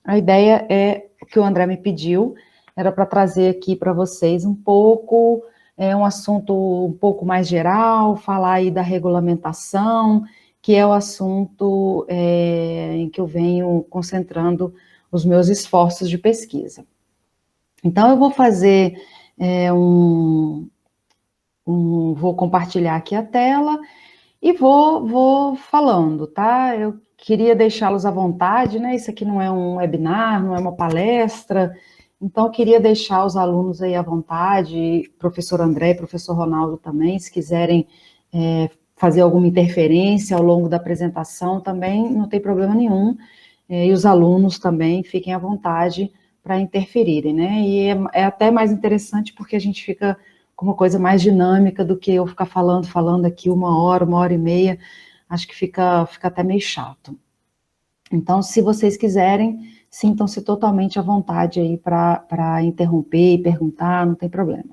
A ideia é o que o André me pediu, era para trazer aqui para vocês um pouco, um assunto um pouco mais geral, falar aí da regulamentação, que é o assunto em que eu venho concentrando os meus esforços de pesquisa. Então, eu vou fazer vou compartilhar aqui a tela e vou falando, tá? Eu queria deixá-los à vontade, né? Isso aqui não é um webinar, não é uma palestra, então eu queria deixar os alunos aí à vontade, professor André, professor Ronaldo também, se quiserem fazer alguma interferência ao longo da apresentação também, não tem problema nenhum, e os alunos também fiquem à vontade para interferirem, né? E é até mais interessante porque a gente fica com uma coisa mais dinâmica do que eu ficar falando aqui 1 hora e meia, acho que fica até meio chato. Então, se vocês quiserem, sintam-se totalmente à vontade aí para interromper e perguntar, não tem problema.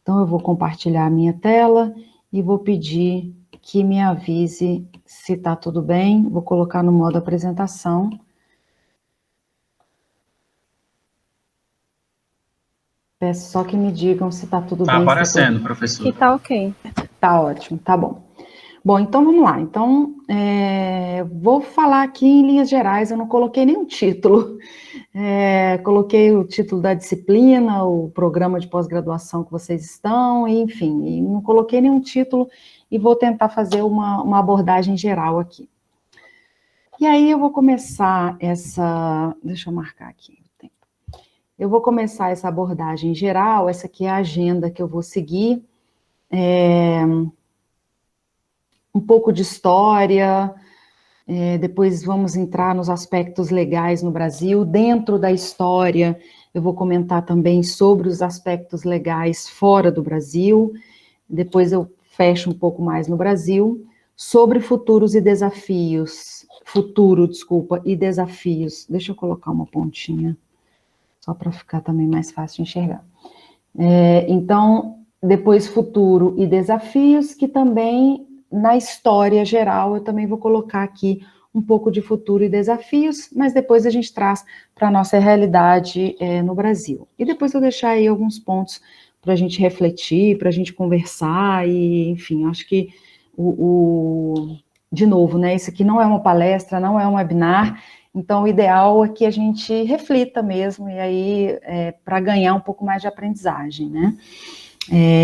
Então, eu vou compartilhar a minha tela e vou pedir que me avise se está tudo bem. Vou colocar no modo apresentação. Peço só que me digam se está tudo bem. Está aparecendo, professor. Que tá ok. Tá ótimo, tá bom. Bom, então vamos lá. Então, vou falar aqui em linhas gerais, eu não coloquei nenhum título. Coloquei o título da disciplina, o programa de pós-graduação que vocês estão, enfim, e não coloquei nenhum título e vou tentar fazer uma abordagem geral aqui. E aí eu vou começar deixa eu marcar aqui o tempo. Eu vou começar essa abordagem geral, essa aqui é a agenda que eu vou seguir, um pouco de história, depois vamos entrar nos aspectos legais no Brasil. Dentro da história, eu vou comentar também sobre os aspectos legais fora do Brasil, depois eu fecho um pouco mais no Brasil, sobre futuro e desafios, deixa eu colocar uma pontinha, só para ficar também mais fácil de enxergar. Então, depois futuro e desafios, que também, na história geral, eu também vou colocar aqui um pouco de futuro e desafios, mas depois a gente traz para a nossa realidade no Brasil. E depois eu deixar aí alguns pontos para a gente refletir, para a gente conversar, e, enfim, acho que, de novo, né, isso aqui não é uma palestra, não é um webinar, então o ideal é que a gente reflita mesmo, e aí, para ganhar um pouco mais de aprendizagem, né?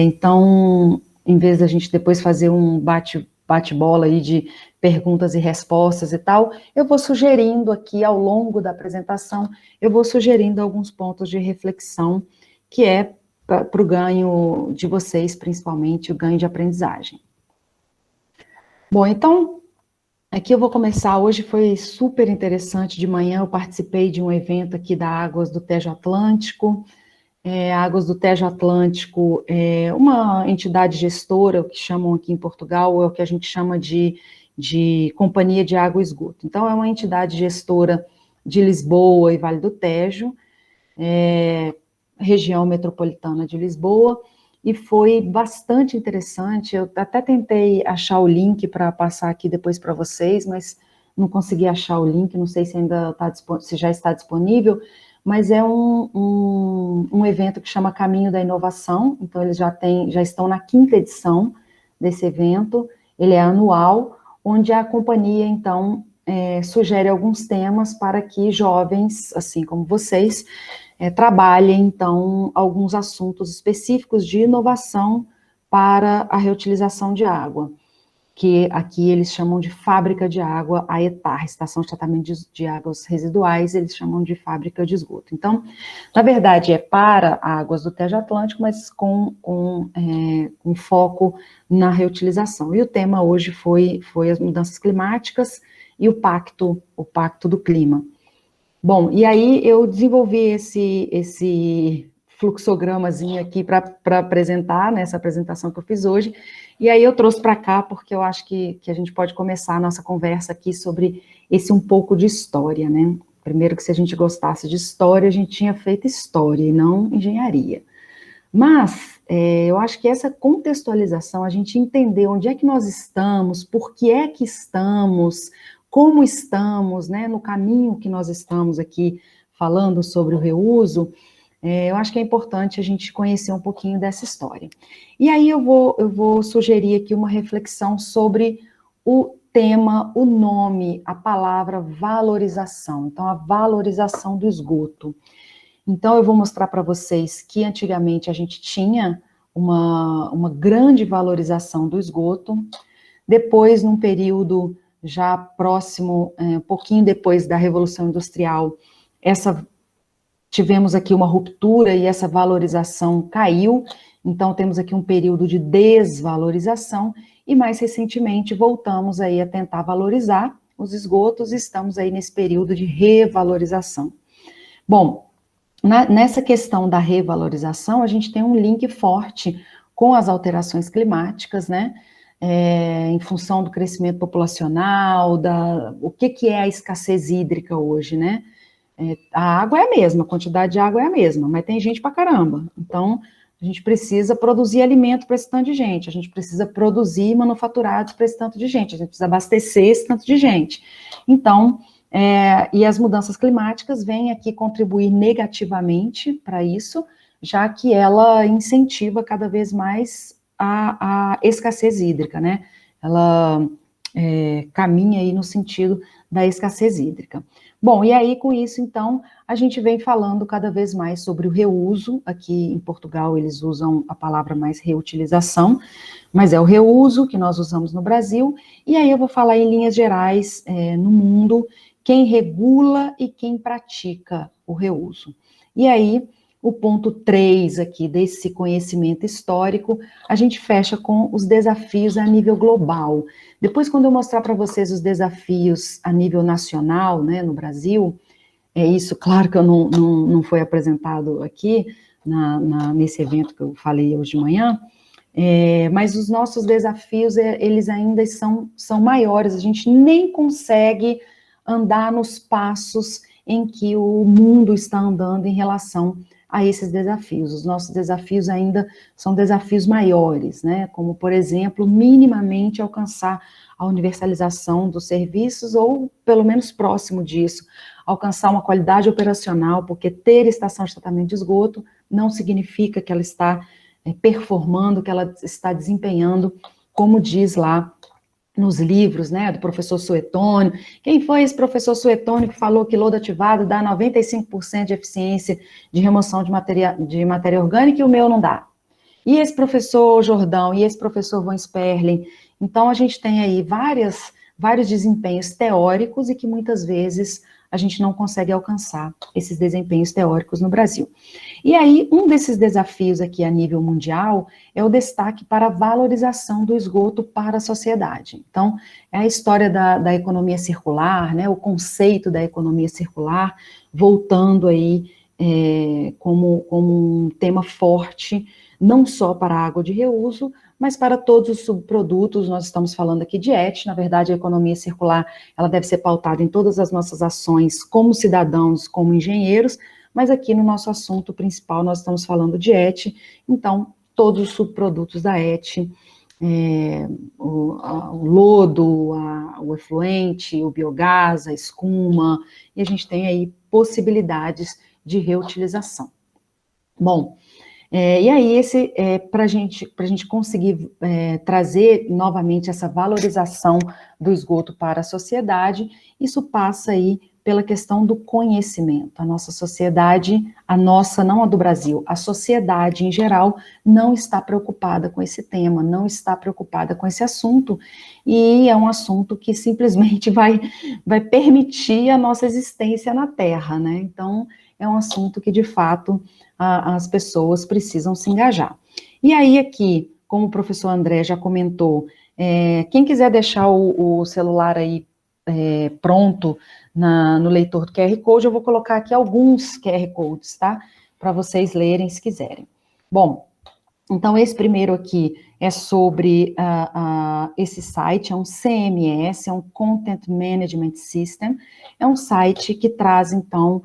Então, em vez da gente depois fazer um bate-bola aí de perguntas e respostas e tal, eu vou sugerindo aqui ao longo da apresentação, eu vou sugerindo alguns pontos de reflexão, que é para o ganho de vocês, principalmente, o ganho de aprendizagem. Bom, então, aqui eu vou começar. Hoje foi super interessante. De manhã eu participei de um evento aqui da Águas do Tejo Atlântico. Águas do Tejo Atlântico é uma entidade gestora, o que chamam aqui em Portugal, é o que a gente chama de Companhia de Água e Esgoto. Então, é uma entidade gestora de Lisboa e Vale do Tejo, região metropolitana de Lisboa, e foi bastante interessante. Eu até tentei achar o link para passar aqui depois para vocês, mas não consegui achar o link, não sei se ainda se já está disponível, mas é um evento que chama Caminho da Inovação, então eles já estão na 5ª edição desse evento, ele é anual, onde a companhia, então, sugere alguns temas para que jovens, assim como vocês, trabalhem, então, alguns assuntos específicos de inovação para a reutilização de água, que aqui eles chamam de Fábrica de Água, a ETAR, Estação de Tratamento de Águas Residuais, eles chamam de Fábrica de Esgoto. Então, na verdade, é para Águas do Tejo Atlântico, mas com foco na reutilização. E o tema hoje foi as mudanças climáticas e o pacto do clima. Bom, e aí eu desenvolvi esse fluxogramazinho aqui para apresentar, nessa apresentação que eu fiz hoje, e aí eu trouxe para cá, porque eu acho que a gente pode começar a nossa conversa aqui sobre esse um pouco de história, né? Primeiro que se a gente gostasse de história, a gente tinha feito história e não engenharia. Mas eu acho que essa contextualização, a gente entender onde é que nós estamos, por que é que estamos, como estamos, né, no caminho que nós estamos aqui falando sobre o reuso, eu acho que é importante a gente conhecer um pouquinho dessa história. E aí eu vou sugerir aqui uma reflexão sobre o tema, o nome, a palavra valorização. Então, a valorização do esgoto. Então, eu vou mostrar para vocês que antigamente a gente tinha uma grande valorização do esgoto. Depois, num período já próximo, um pouquinho depois da Revolução Industrial, tivemos aqui uma ruptura e essa valorização caiu. Então, temos aqui um período de desvalorização e, mais recentemente, voltamos aí a tentar valorizar os esgotos e estamos aí nesse período de revalorização. Bom, nessa questão da revalorização, a gente tem um link forte com as alterações climáticas, né? Em função do crescimento populacional, o que é a escassez hídrica hoje, né? A água é a mesma, a quantidade de água é a mesma, mas tem gente pra caramba. Então, a gente precisa produzir alimento para esse tanto de gente, a gente precisa produzir manufaturados para esse tanto de gente, a gente precisa abastecer esse tanto de gente. Então, e as mudanças climáticas vêm aqui contribuir negativamente para isso, já que ela incentiva cada vez mais a escassez hídrica, né? Ela caminha aí no sentido da escassez hídrica. Bom, e aí com isso, então, a gente vem falando cada vez mais sobre o reuso. Aqui em Portugal eles usam a palavra mais reutilização, mas é o reuso que nós usamos no Brasil, e aí eu vou falar em linhas gerais, no mundo, quem regula e quem pratica o reuso. E aí, o ponto 3 aqui desse conhecimento histórico, a gente fecha com os desafios a nível global. Depois, quando eu mostrar para vocês os desafios a nível nacional, né, no Brasil, isso, claro que eu não foi apresentado aqui, nesse evento que eu falei hoje de manhã, mas os nossos desafios, eles ainda são maiores, a gente nem consegue andar nos passos em que o mundo está andando em relação a esses desafios. Os nossos desafios ainda são desafios maiores, né? Como, por exemplo, minimamente alcançar a universalização dos serviços, ou pelo menos próximo disso, alcançar uma qualidade operacional, porque ter estação de tratamento de esgoto não significa que ela está performando, que ela está desempenhando, como diz lá nos livros, né, do professor Suetônio. Quem foi esse professor Suetônio que falou que lodo ativado dá 95% de eficiência de remoção de matéria orgânica e o meu não dá? E esse professor Jordão, e esse professor Von Sperling? Então, a gente tem aí vários desempenhos teóricos e que muitas vezes a gente não consegue alcançar esses desempenhos teóricos no Brasil. E aí, um desses desafios aqui a nível mundial é o destaque para a valorização do esgoto para a sociedade. Então, é a história da economia circular, né, o conceito da economia circular, voltando aí como um tema forte, não só para a água de reuso, mas para todos os subprodutos. Nós estamos falando aqui de ET, na verdade a economia circular, ela deve ser pautada em todas as nossas ações como cidadãos, como engenheiros, mas aqui no nosso assunto principal nós estamos falando de ET, então todos os subprodutos da ET, o lodo, o efluente, o biogás, a escuma, e a gente tem aí possibilidades de reutilização. Bom, e aí, para a gente conseguir trazer novamente essa valorização do esgoto para a sociedade, isso passa aí pela questão do conhecimento. A nossa sociedade, não a do Brasil, a sociedade em geral não está preocupada com esse tema, não está preocupada com esse assunto, e é um assunto que simplesmente vai permitir a nossa existência na Terra, né? Então, é um assunto que, de fato, as pessoas precisam se engajar. E aí aqui, como o professor André já comentou, quem quiser deixar o celular aí pronto no leitor do QR Code, eu vou colocar aqui alguns QR Codes, tá? Para vocês lerem se quiserem. Bom, então esse primeiro aqui é sobre esse site, é um CMS, é um Content Management System, é um site que traz, então,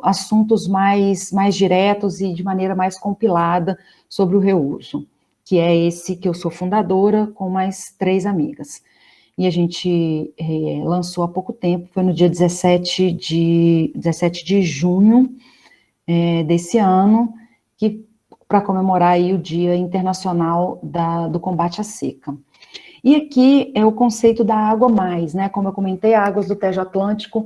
assuntos mais diretos e de maneira mais compilada sobre o reuso, que é esse que eu sou fundadora com mais 3 amigas. e a gente lançou há pouco tempo, foi no dia 17 de junho desse ano, para comemorar aí o Dia Internacional do Combate à Seca. E aqui é o conceito da água mais, né? Como eu comentei, a Águas do Tejo Atlântico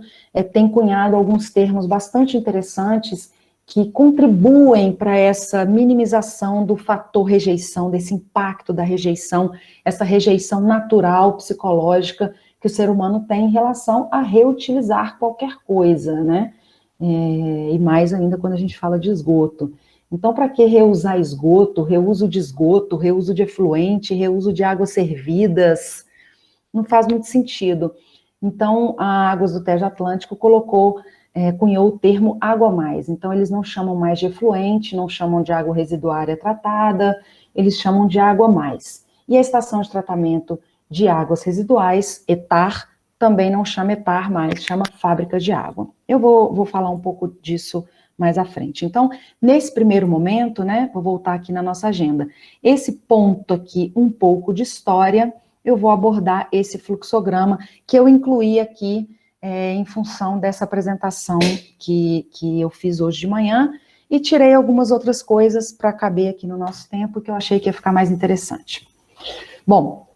tem cunhado alguns termos bastante interessantes que contribuem para essa minimização do fator rejeição, desse impacto da rejeição, essa rejeição natural, psicológica, que o ser humano tem em relação a reutilizar qualquer coisa, né? E mais ainda quando a gente fala de esgoto. Então, para que reusar esgoto, reuso de esgoto, reuso de efluente, reuso de águas servidas? Não faz muito sentido. Então, a Águas do Tejo Atlântico cunhou o termo água mais. Então, eles não chamam mais de efluente, não chamam de água residuária tratada, eles chamam de água mais. E a estação de tratamento de águas residuais, ETAR, também não chama ETAR mais, chama fábrica de água. Eu vou falar um pouco disso mais à frente. Então, nesse primeiro momento, né, vou voltar aqui na nossa agenda. Esse ponto aqui, um pouco de história, eu vou abordar esse fluxograma que eu incluí aqui em função dessa apresentação que eu fiz hoje de manhã e tirei algumas outras coisas para caber aqui no nosso tempo que eu achei que ia ficar mais interessante. Bom,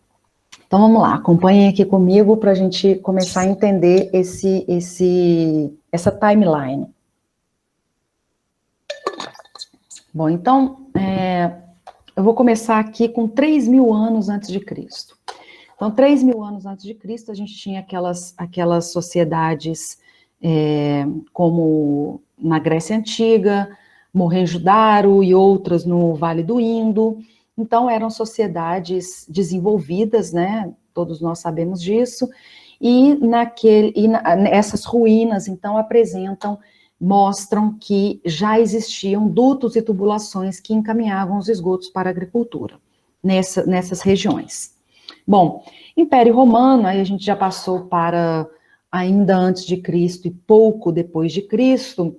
então vamos lá, acompanhem aqui comigo para a gente começar a entender essa timeline. Bom, então, eu vou começar aqui com 3.000 anos antes de Cristo. Então, 3.000 anos antes de Cristo, a gente tinha aquelas sociedades como na Grécia Antiga, Mohenjo-Daro e outras no Vale do Indo. Então, eram sociedades desenvolvidas, né? Todos nós sabemos disso. E essas ruínas, então, mostram que já existiam dutos e tubulações que encaminhavam os esgotos para a agricultura nessas regiões. Bom, Império Romano, aí a gente já passou para ainda antes de Cristo e pouco depois de Cristo.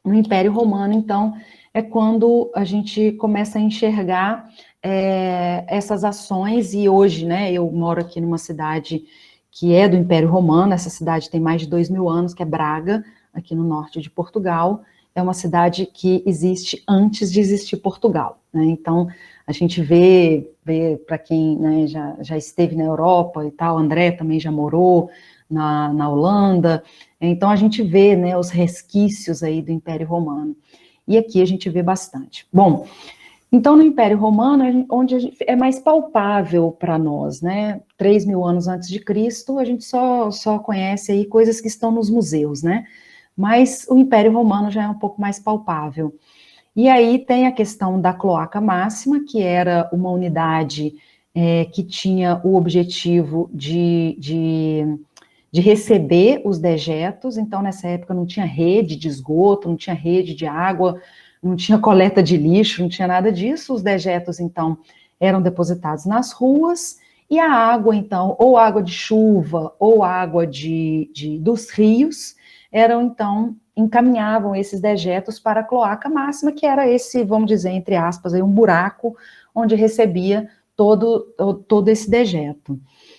No Império Romano, então, é quando a gente começa a enxergar essas ações, e hoje, né, eu moro aqui numa cidade que é do Império Romano, essa cidade tem mais de 2.000 anos, que é Braga, aqui no norte de Portugal, é uma cidade que existe antes de existir Portugal, né? Então, a gente vê para quem, né, já esteve na Europa e tal, André também já morou na Holanda, então a gente vê, né, os resquícios aí do Império Romano, e aqui a gente vê bastante. Bom, então no Império Romano, onde é mais palpável para nós, né, 3.000 anos antes de Cristo, a gente só conhece aí coisas que estão nos museus, né, mas o Império Romano já é um pouco mais palpável. E aí tem a questão da cloaca máxima, que era uma unidade que tinha o objetivo de receber os dejetos. Então, nessa época não tinha rede de esgoto, não tinha rede de água, não tinha coleta de lixo, não tinha nada disso. Os dejetos, então, eram depositados nas ruas, e a água, então, ou água de chuva, ou água dos rios, encaminhavam esses dejetos para a cloaca máxima, que era esse, vamos dizer, entre aspas, aí, um buraco onde recebia todo esse dejeto.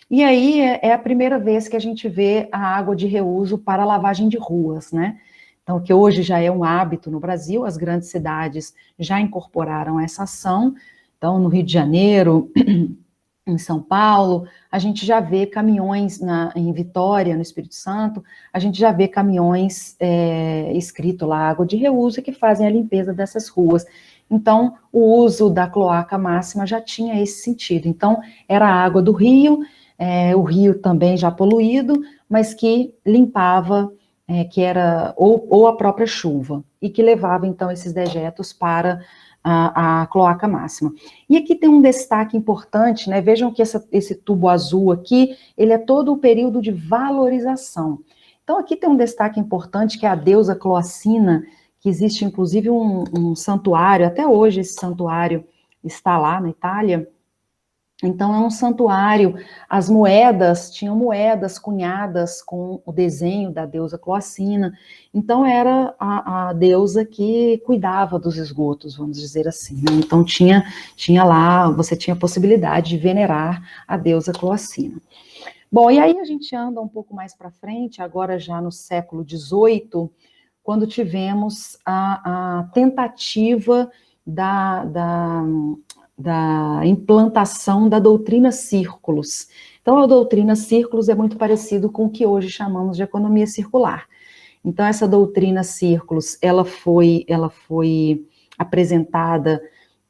E aí é a primeira vez que a gente vê a água de reuso para lavagem de ruas, né? Então, que hoje já é um hábito no Brasil, as grandes cidades já incorporaram essa ação. Então, no Rio de Janeiro, em São Paulo, a gente já vê caminhões em Vitória, no Espírito Santo, a gente já vê caminhões escrito lá, água de reuso, que fazem a limpeza dessas ruas. Então, o uso da cloaca máxima já tinha esse sentido. Então, era a água do rio, o rio também já poluído, mas que limpava, que era ou a própria chuva, e que levava, então, esses dejetos para a cloaca máxima. E aqui tem um destaque importante, né? Vejam que esse tubo azul aqui, ele é todo o período de valorização. Então, aqui tem um destaque importante, que é a deusa Cloacina, que existe, inclusive, um santuário, até hoje esse santuário está lá na Itália, Então, é um santuário, as moedas, tinham moedas cunhadas com o desenho da deusa Cloacina, então era a deusa que cuidava dos esgotos, vamos dizer assim, né? Então, tinha lá, você tinha a possibilidade de venerar a deusa Cloacina. Bom, e aí a gente anda um pouco mais para frente, agora já no século XVIII, quando tivemos a tentativa da implantação da doutrina Círculos. Então, a doutrina Círculos é muito parecido com o que hoje chamamos de economia circular. Então, essa doutrina Círculos, ela foi apresentada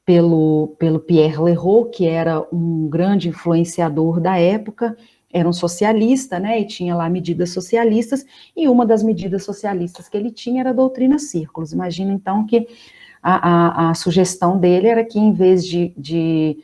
pelo Pierre Leroux, que era um grande influenciador da época, era um socialista, né, e tinha lá medidas socialistas, e uma das medidas socialistas que ele tinha era a doutrina Círculos. Imagina, então, que a sugestão dele era que, em vez de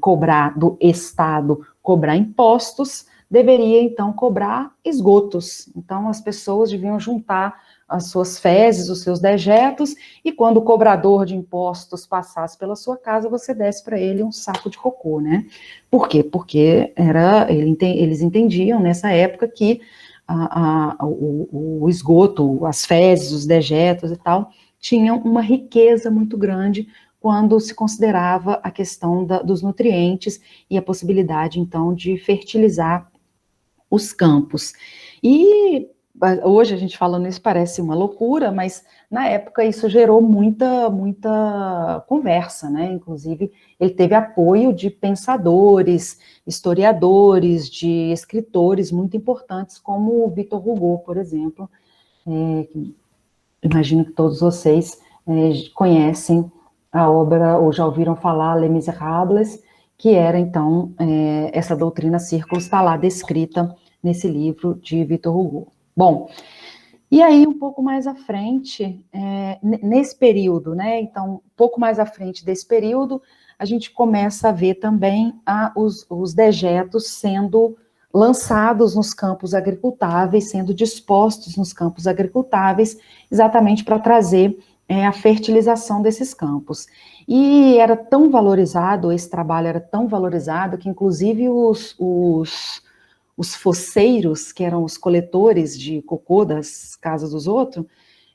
cobrar do Estado, cobrar impostos, deveria, então, cobrar esgotos. Então, as pessoas deviam juntar as suas fezes, os seus dejetos, e quando o cobrador de impostos passasse pela sua casa, você desse para ele um saco de cocô, né? Por quê? Porque eles entendiam, nessa época, que o esgoto, as fezes, os dejetos e tal, tinham uma riqueza muito grande quando se considerava a questão dos nutrientes e a possibilidade, então, de fertilizar os campos. E hoje a gente falando isso parece uma loucura, mas na época isso gerou muita conversa, né? Inclusive, ele teve apoio de pensadores, historiadores, de escritores muito importantes, como o Victor Hugo, por exemplo, que imagino que todos vocês conhecem a obra, ou já ouviram falar, Les Misérables, que era, então, essa doutrina Círculos está lá descrita nesse livro de Victor Hugo. Bom, e aí um pouco mais à frente, nesse período, né, então, um pouco mais à frente desse período, a gente começa a ver também os dejetos sendo lançados nos campos agricultáveis, sendo dispostos nos campos agricultáveis, exatamente para trazer a fertilização desses campos. E era tão valorizado, esse trabalho era tão valorizado, que inclusive os foceiros, que eram os coletores de cocô das casas dos outros,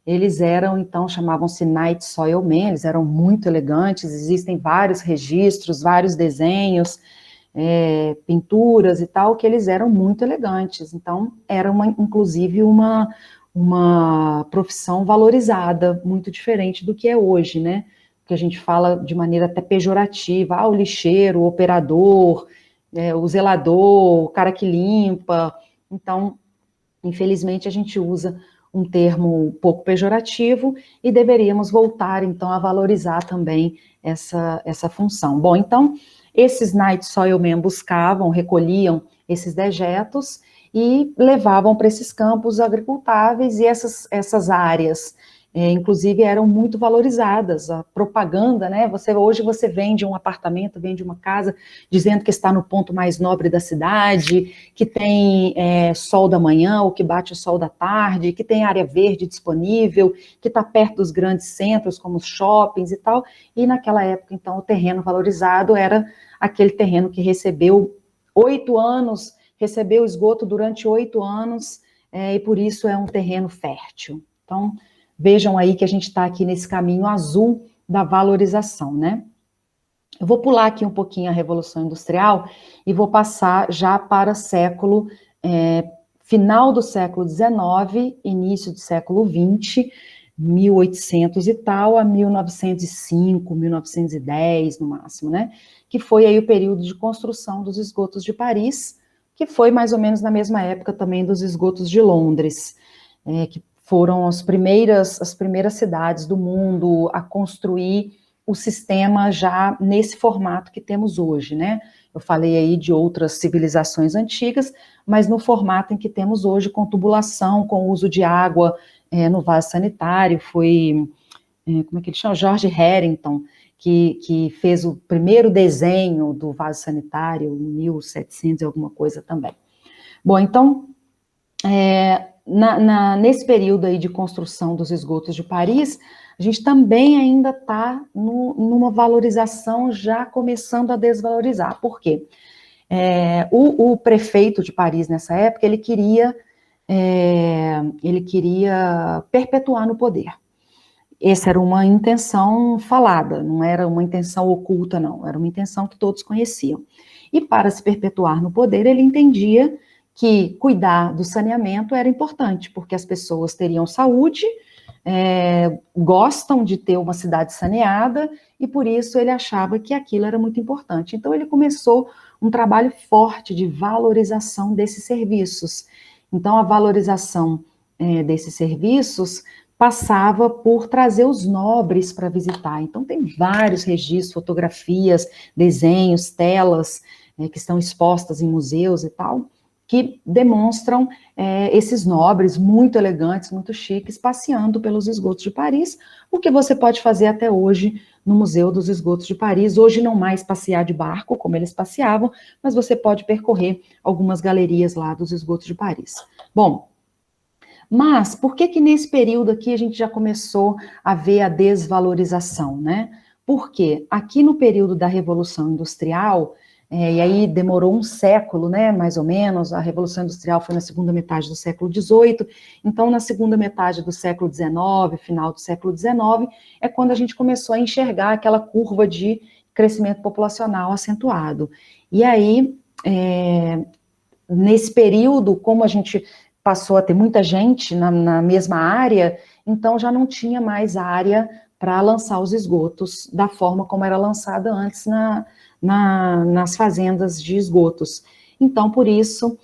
eles eram, então, chamavam-se Night Soil Men, eles eram muito elegantes, existem vários registros, vários desenhos, pinturas e tal, que eles eram muito elegantes. Então, era inclusive uma profissão valorizada, muito diferente do que é hoje, né? Que a gente fala de maneira até pejorativa, o lixeiro, o operador, o zelador, o cara que limpa. Então, infelizmente, a gente usa um termo um pouco pejorativo e deveríamos voltar, então, a valorizar também essa função. Bom, então, esses Night Soil Men buscavam, recolhiam esses dejetos e levavam para esses campos agricultáveis, e essas áreas, inclusive, eram muito valorizadas. A propaganda, né? Hoje você vende um apartamento, vende uma casa, dizendo que está no ponto mais nobre da cidade, que tem sol da manhã, ou que bate o sol da tarde, que tem área verde disponível, que está perto dos grandes centros, como os shoppings e tal. E naquela época, então, o terreno valorizado era aquele terreno que recebeu 8 anos, recebeu esgoto durante 8 anos, e por isso é um terreno fértil. Então, vejam aí que a gente está aqui nesse caminho azul da valorização, né? Eu vou pular aqui um pouquinho a Revolução Industrial e vou passar já para final do século XIX, início do século XX, 1800 e tal, a 1905, 1910 no máximo, né? Que foi aí o período de construção dos esgotos de Paris, que foi mais ou menos na mesma época também dos esgotos de Londres, que foram as primeiras cidades do mundo a construir o sistema já nesse formato que temos hoje, né? Eu falei aí de outras civilizações antigas, mas no formato em que temos hoje, com tubulação, com uso de água no vaso sanitário, foi, como é que ele chama? George Harrington, que fez o primeiro desenho do vaso sanitário, em 1700 e alguma coisa também. Bom, então, nesse período aí de construção dos esgotos de Paris, a gente também ainda está numa valorização já começando a desvalorizar. Por quê? O prefeito de Paris, nessa época, ele queria perpetuar no poder. Essa era uma intenção falada, não era uma intenção oculta, não, era uma intenção que todos conheciam. E para se perpetuar no poder, ele entendia que cuidar do saneamento era importante, porque as pessoas teriam saúde, gostam de ter uma cidade saneada, e por isso ele achava que aquilo era muito importante. Então ele começou um trabalho forte de valorização desses serviços. Então a valorização desses serviços passava por trazer os nobres para visitar. Então tem vários registros, fotografias, desenhos, telas, que estão expostas em museus e tal, que demonstram esses nobres muito elegantes, muito chiques, passeando pelos esgotos de Paris, o que você pode fazer até hoje no Museu dos Esgotos de Paris. Hoje não mais passear de barco, como eles passeavam, mas você pode percorrer algumas galerias lá dos esgotos de Paris. Bom, mas por que nesse período aqui a gente já começou a ver a desvalorização, né? Porque aqui no período da Revolução Industrial, e aí demorou um século, né, mais ou menos, a Revolução Industrial foi na segunda metade do século XVIII, então na segunda metade do século XIX, final do século XIX, é quando a gente começou a enxergar aquela curva de crescimento populacional acentuado. E aí, nesse período, como a gente passou a ter muita gente na mesma área, então já não tinha mais área para lançar os esgotos da forma como era lançada antes nas fazendas de esgotos. Então, por isso,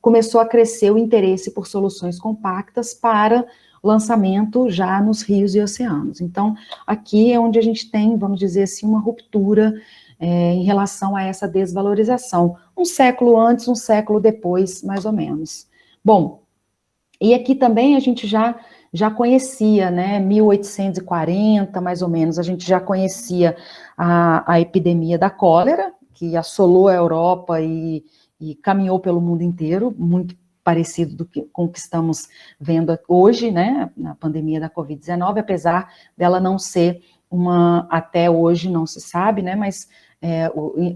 começou a crescer o interesse por soluções compactas para lançamento já nos rios e oceanos. Então, aqui é onde a gente tem, vamos dizer assim, uma ruptura em relação a essa desvalorização. Um século antes, um século depois, mais ou menos. Bom, e aqui também a gente já conhecia, né, 1840, mais ou menos, a gente já conhecia a epidemia da cólera, que assolou a Europa e caminhou pelo mundo inteiro, muito parecido com o que estamos vendo hoje, né, na pandemia da Covid-19, apesar dela não ser até hoje não se sabe, né, mas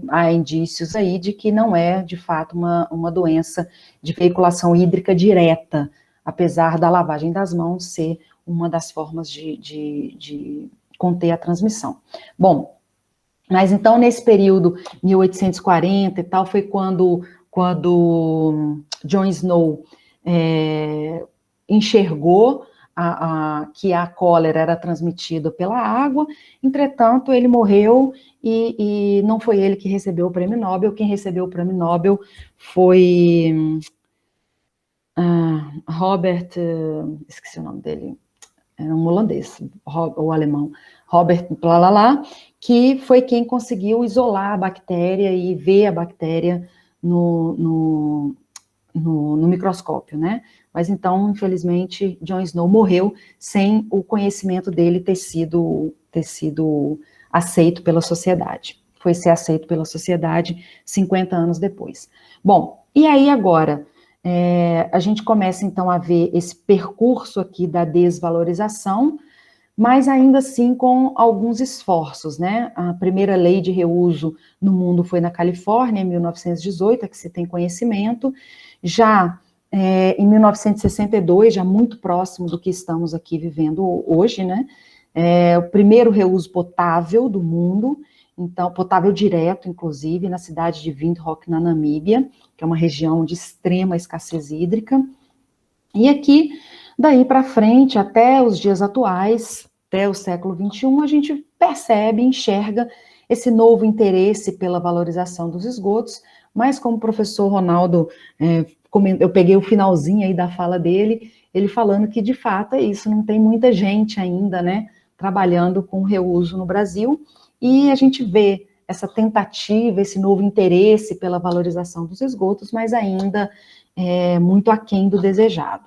há indícios aí de que não é, de fato, uma doença de veiculação hídrica direta, apesar da lavagem das mãos ser uma das formas de conter a transmissão. Bom, mas então nesse período, 1840 e tal, foi quando John Snow enxergou que a cólera era transmitida pela água, entretanto ele morreu e não foi ele que recebeu o prêmio Nobel. Quem recebeu o prêmio Nobel foi Robert, esqueci o nome dele, era um holandês, ou alemão, Robert Plalalá, que foi quem conseguiu isolar a bactéria e ver a bactéria no microscópio, né? Mas então, infelizmente, John Snow morreu sem o conhecimento dele ter sido aceito pela sociedade. Foi ser aceito pela sociedade 50 anos depois. Bom, e aí agora, a gente começa então a ver esse percurso aqui da desvalorização, mas ainda assim com alguns esforços, né? A primeira lei de reuso no mundo foi na Califórnia, em 1918, a que se tem conhecimento. Já em 1962, já muito próximo do que estamos aqui vivendo hoje, né? O primeiro reuso potável do mundo, então potável direto, inclusive, na cidade de Windhoek, na Namíbia, que é uma região de extrema escassez hídrica. E aqui, daí para frente, até os dias atuais, até o século XXI, a gente percebe, enxerga esse novo interesse pela valorização dos esgotos, mas como o professor Ronaldo, eu peguei o finalzinho aí da fala dele, ele falando que de fato é isso, não tem muita gente ainda, né, trabalhando com reuso no Brasil, e a gente vê essa tentativa, esse novo interesse pela valorização dos esgotos, mas ainda muito aquém do desejado.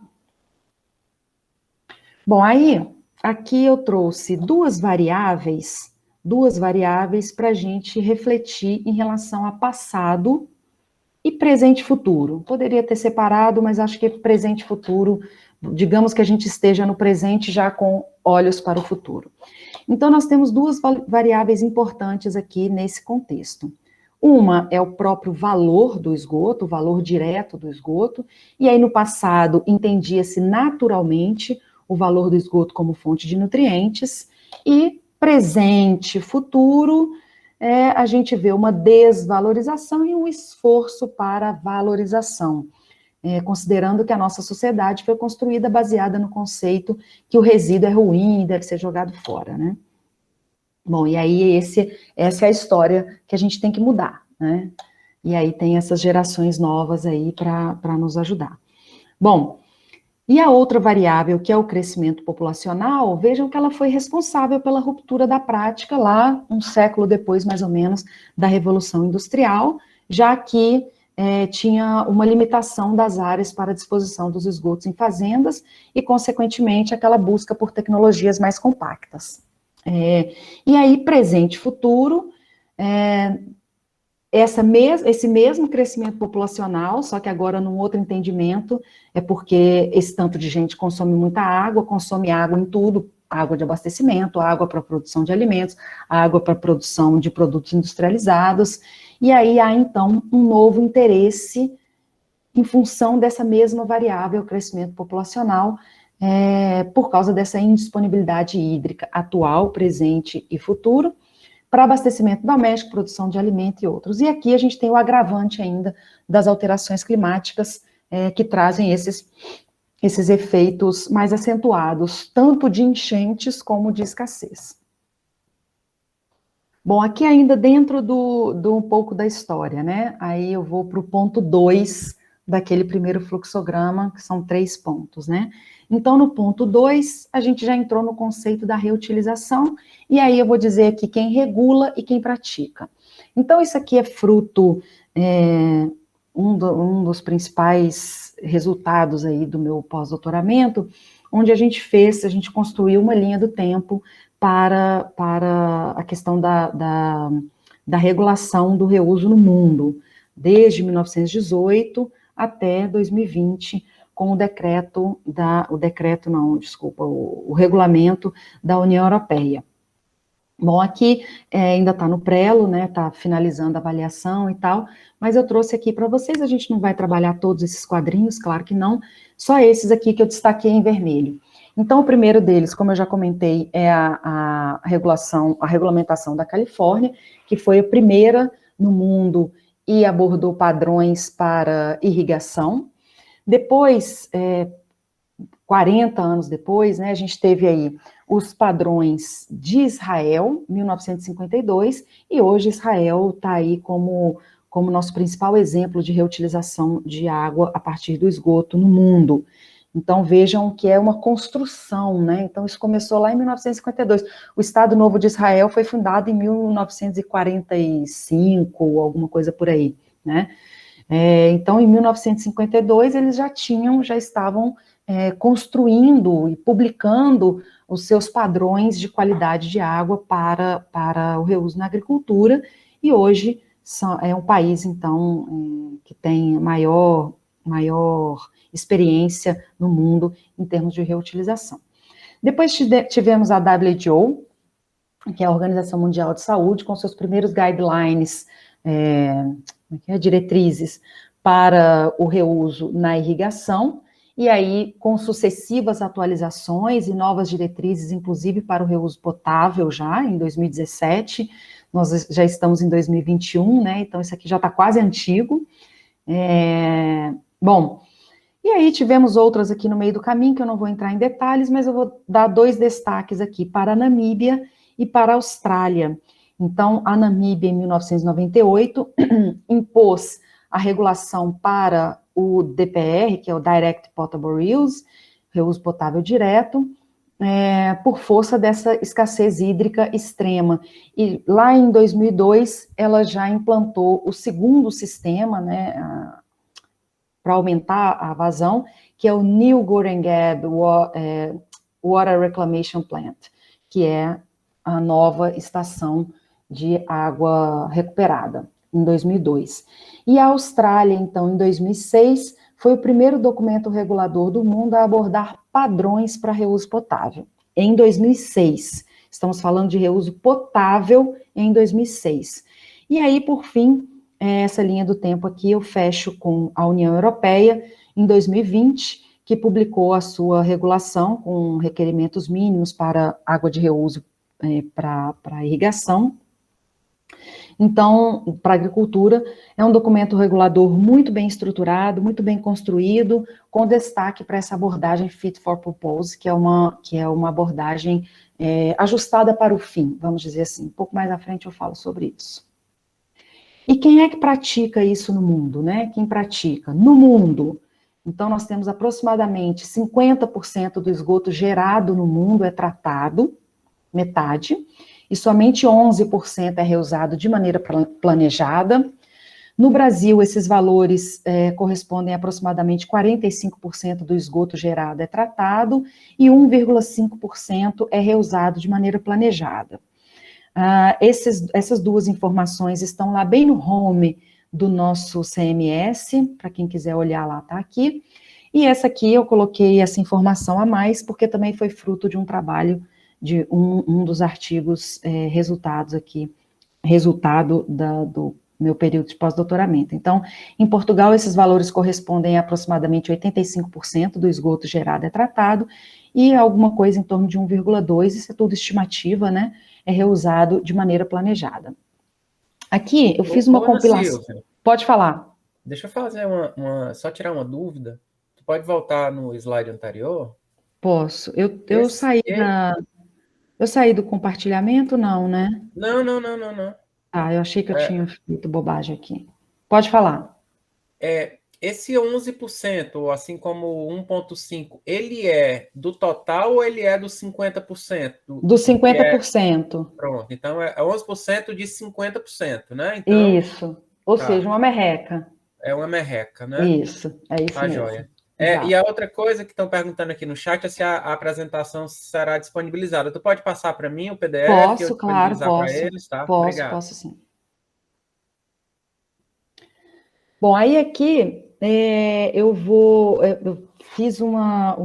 Bom, aí, aqui eu trouxe duas variáveis para a gente refletir em relação ao passado E presente e futuro. Poderia ter separado, mas acho que presente e futuro, digamos que a gente esteja no presente já com olhos para o futuro. Então, nós temos duas variáveis importantes aqui nesse contexto. Uma é o próprio valor do esgoto, o valor direto do esgoto, e aí no passado entendia-se naturalmente o valor do esgoto como fonte de nutrientes, e presente, futuro, a gente vê uma desvalorização e um esforço para valorização, considerando que a nossa sociedade foi construída baseada no conceito que o resíduo é ruim e deve ser jogado fora, né? Bom, e aí essa é a história que a gente tem que mudar, né? E aí tem essas gerações novas aí para nos ajudar. Bom, e a outra variável, que é o crescimento populacional, vejam que ela foi responsável pela ruptura da prática lá, um século depois, mais ou menos, da Revolução Industrial, já que tinha uma limitação das áreas para a disposição dos esgotos em fazendas e, consequentemente, aquela busca por tecnologias mais compactas. E aí, presente e futuro, esse mesmo crescimento populacional, só que agora num outro entendimento, é porque esse tanto de gente consome muita água, consome água em tudo, água de abastecimento, água para produção de alimentos, água para produção de produtos industrializados, e aí há então um novo interesse em função dessa mesma variável, crescimento populacional, por causa dessa indisponibilidade hídrica atual, presente e futuro, para abastecimento doméstico, produção de alimento e outros. E aqui a gente tem o agravante ainda das alterações climáticas, que trazem esses efeitos mais acentuados, tanto de enchentes como de escassez. Bom, aqui ainda dentro do um pouco da história, né? Aí eu vou para o ponto 2 daquele primeiro fluxograma, que são 3 pontos, né? Então, no ponto 2, a gente já entrou no conceito da reutilização, e aí eu vou dizer aqui quem regula e quem pratica. Então, isso aqui é fruto, um dos principais resultados aí do meu pós-doutoramento, onde a gente construiu uma linha do tempo para a questão da regulação do reuso no mundo, desde 1918 até 2020, com o regulamento da União Europeia. Bom, aqui ainda está no prelo, né, está finalizando a avaliação e tal, mas eu trouxe aqui para vocês, a gente não vai trabalhar todos esses quadrinhos, claro que não, só esses aqui que eu destaquei em vermelho. Então, o primeiro deles, como eu já comentei, é a regulamentação da Califórnia, que foi a primeira no mundo e abordou padrões para irrigação. Depois, 40 anos depois, né, a gente teve aí os padrões de Israel, 1952, e hoje Israel está aí como nosso principal exemplo de reutilização de água a partir do esgoto no mundo. Então, vejam que é uma construção, né? Então, isso começou lá em 1952. O Estado Novo de Israel foi fundado em 1945, alguma coisa por aí, né? Então, em 1952, eles já estavam construindo e publicando os seus padrões de qualidade de água para o reuso na agricultura, e hoje é um país, então, que tem maior experiência no mundo em termos de reutilização. Depois tivemos a WHO, que é a Organização Mundial de Saúde, com seus primeiros guidelines, diretrizes para o reuso na irrigação, e aí com sucessivas atualizações e novas diretrizes, inclusive para o reuso potável já em 2017, nós já estamos em 2021, né, então isso aqui já está quase antigo. Bom, e aí tivemos outras aqui no meio do caminho, que eu não vou entrar em detalhes, mas eu vou dar 2 destaques aqui, para a Namíbia e para a Austrália. Então, a Namíbia, em 1998, impôs a regulação para o DPR, que é o Direct Potable Use, reuso potável direto, por força dessa escassez hídrica extrema. E lá em 2002, ela já implantou o segundo sistema, né, para aumentar a vazão, que é o New Goringab Water Reclamation Plant, que é a nova estação de água recuperada. em 2002. E a Austrália, então, em 2006, foi o primeiro documento regulador do mundo a abordar padrões para reuso potável. Em 2006, estamos falando de reuso potável em 2006. E aí, por fim, essa linha do tempo aqui eu fecho com a União Europeia, em 2020, que publicou a sua regulação com requerimentos mínimos para água de reuso para irrigação. Então, para a agricultura, é um documento regulador muito bem estruturado, muito bem construído, com destaque para essa abordagem Fit for Purpose, que é uma abordagem ajustada para o fim, vamos dizer assim. Um pouco mais à frente eu falo sobre isso. E quem é que pratica isso no mundo, né? Quem pratica? No mundo. Então, nós temos aproximadamente 50% do esgoto gerado no mundo é tratado, metade, e somente 11% é reusado de maneira planejada. No Brasil, esses valores correspondem a aproximadamente 45% do esgoto gerado é tratado e 1,5% é reusado de maneira planejada. Essas duas informações estão lá bem no home do nosso CMS, para quem quiser olhar lá, tá aqui. E essa aqui eu coloquei essa informação a mais, porque também foi fruto de um trabalho de um dos artigos resultado do meu período de pós-doutoramento. Então, em Portugal, esses valores correspondem a aproximadamente 85% do esgoto gerado é tratado, e alguma coisa em torno de 1,2%, isso é tudo estimativa, né? É reusado de maneira planejada. Aqui, eu fiz uma compilação. Silvia, pode falar. Deixa eu fazer só tirar uma dúvida. Tu pode voltar no slide anterior? Posso. Eu saí do compartilhamento, não, né? Não. Eu achei que eu tinha feito bobagem aqui. Pode falar. Esse 11%, assim como o 1,5%, ele é do total ou ele é do 50%? Do 50%. Pronto, então é 11% de 50%, né? Então, isso, ou seja, uma merreca. É uma merreca, né? Isso, é isso mesmo. Joia. E a outra coisa que estão perguntando aqui no chat é se a apresentação será disponibilizada. Tu pode passar para mim o PDF? Posso, claro, posso. Eles, tá? Posso sim. Bom, aí aqui eu fiz uma...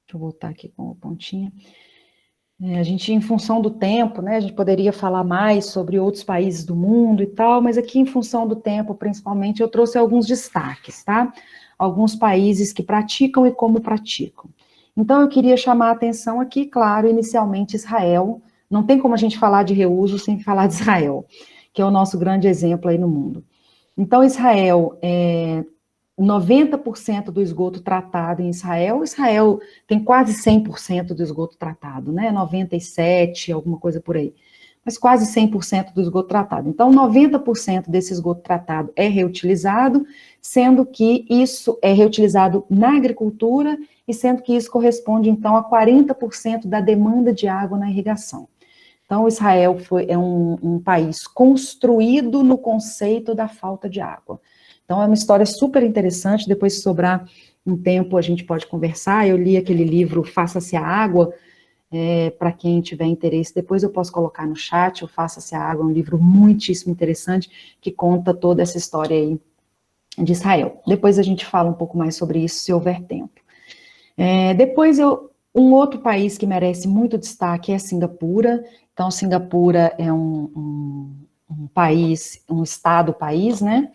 Deixa eu voltar aqui com a pontinha. A gente, em função do tempo, né, a gente poderia falar mais sobre outros países do mundo e tal, mas aqui, em função do tempo, principalmente, eu trouxe alguns destaques, tá? Alguns países que praticam e como praticam. Então, eu queria chamar a atenção aqui, claro, inicialmente Israel. Não tem como a gente falar de reuso sem falar de Israel, que é o nosso grande exemplo aí no mundo. Então, Israel 90% do esgoto tratado em Israel tem quase 100% do esgoto tratado, né? 97%, alguma coisa por aí. Mas quase 100% do esgoto tratado. Então, 90% desse esgoto tratado é reutilizado, sendo que isso é reutilizado na agricultura e sendo que isso corresponde, então, a 40% da demanda de água na irrigação. Então, Israel é um país construído no conceito da falta de água. Então, é uma história super interessante, depois se sobrar um tempo a gente pode conversar. Eu li aquele livro Faça-se a Água, para quem tiver interesse, depois eu posso colocar no chat, o Faça-se a Água, é um livro muitíssimo interessante, que conta toda essa história aí de Israel. Depois a gente fala um pouco mais sobre isso, se houver tempo. Um outro país que merece muito destaque é Singapura. Então, Singapura é um país, um estado-país, né?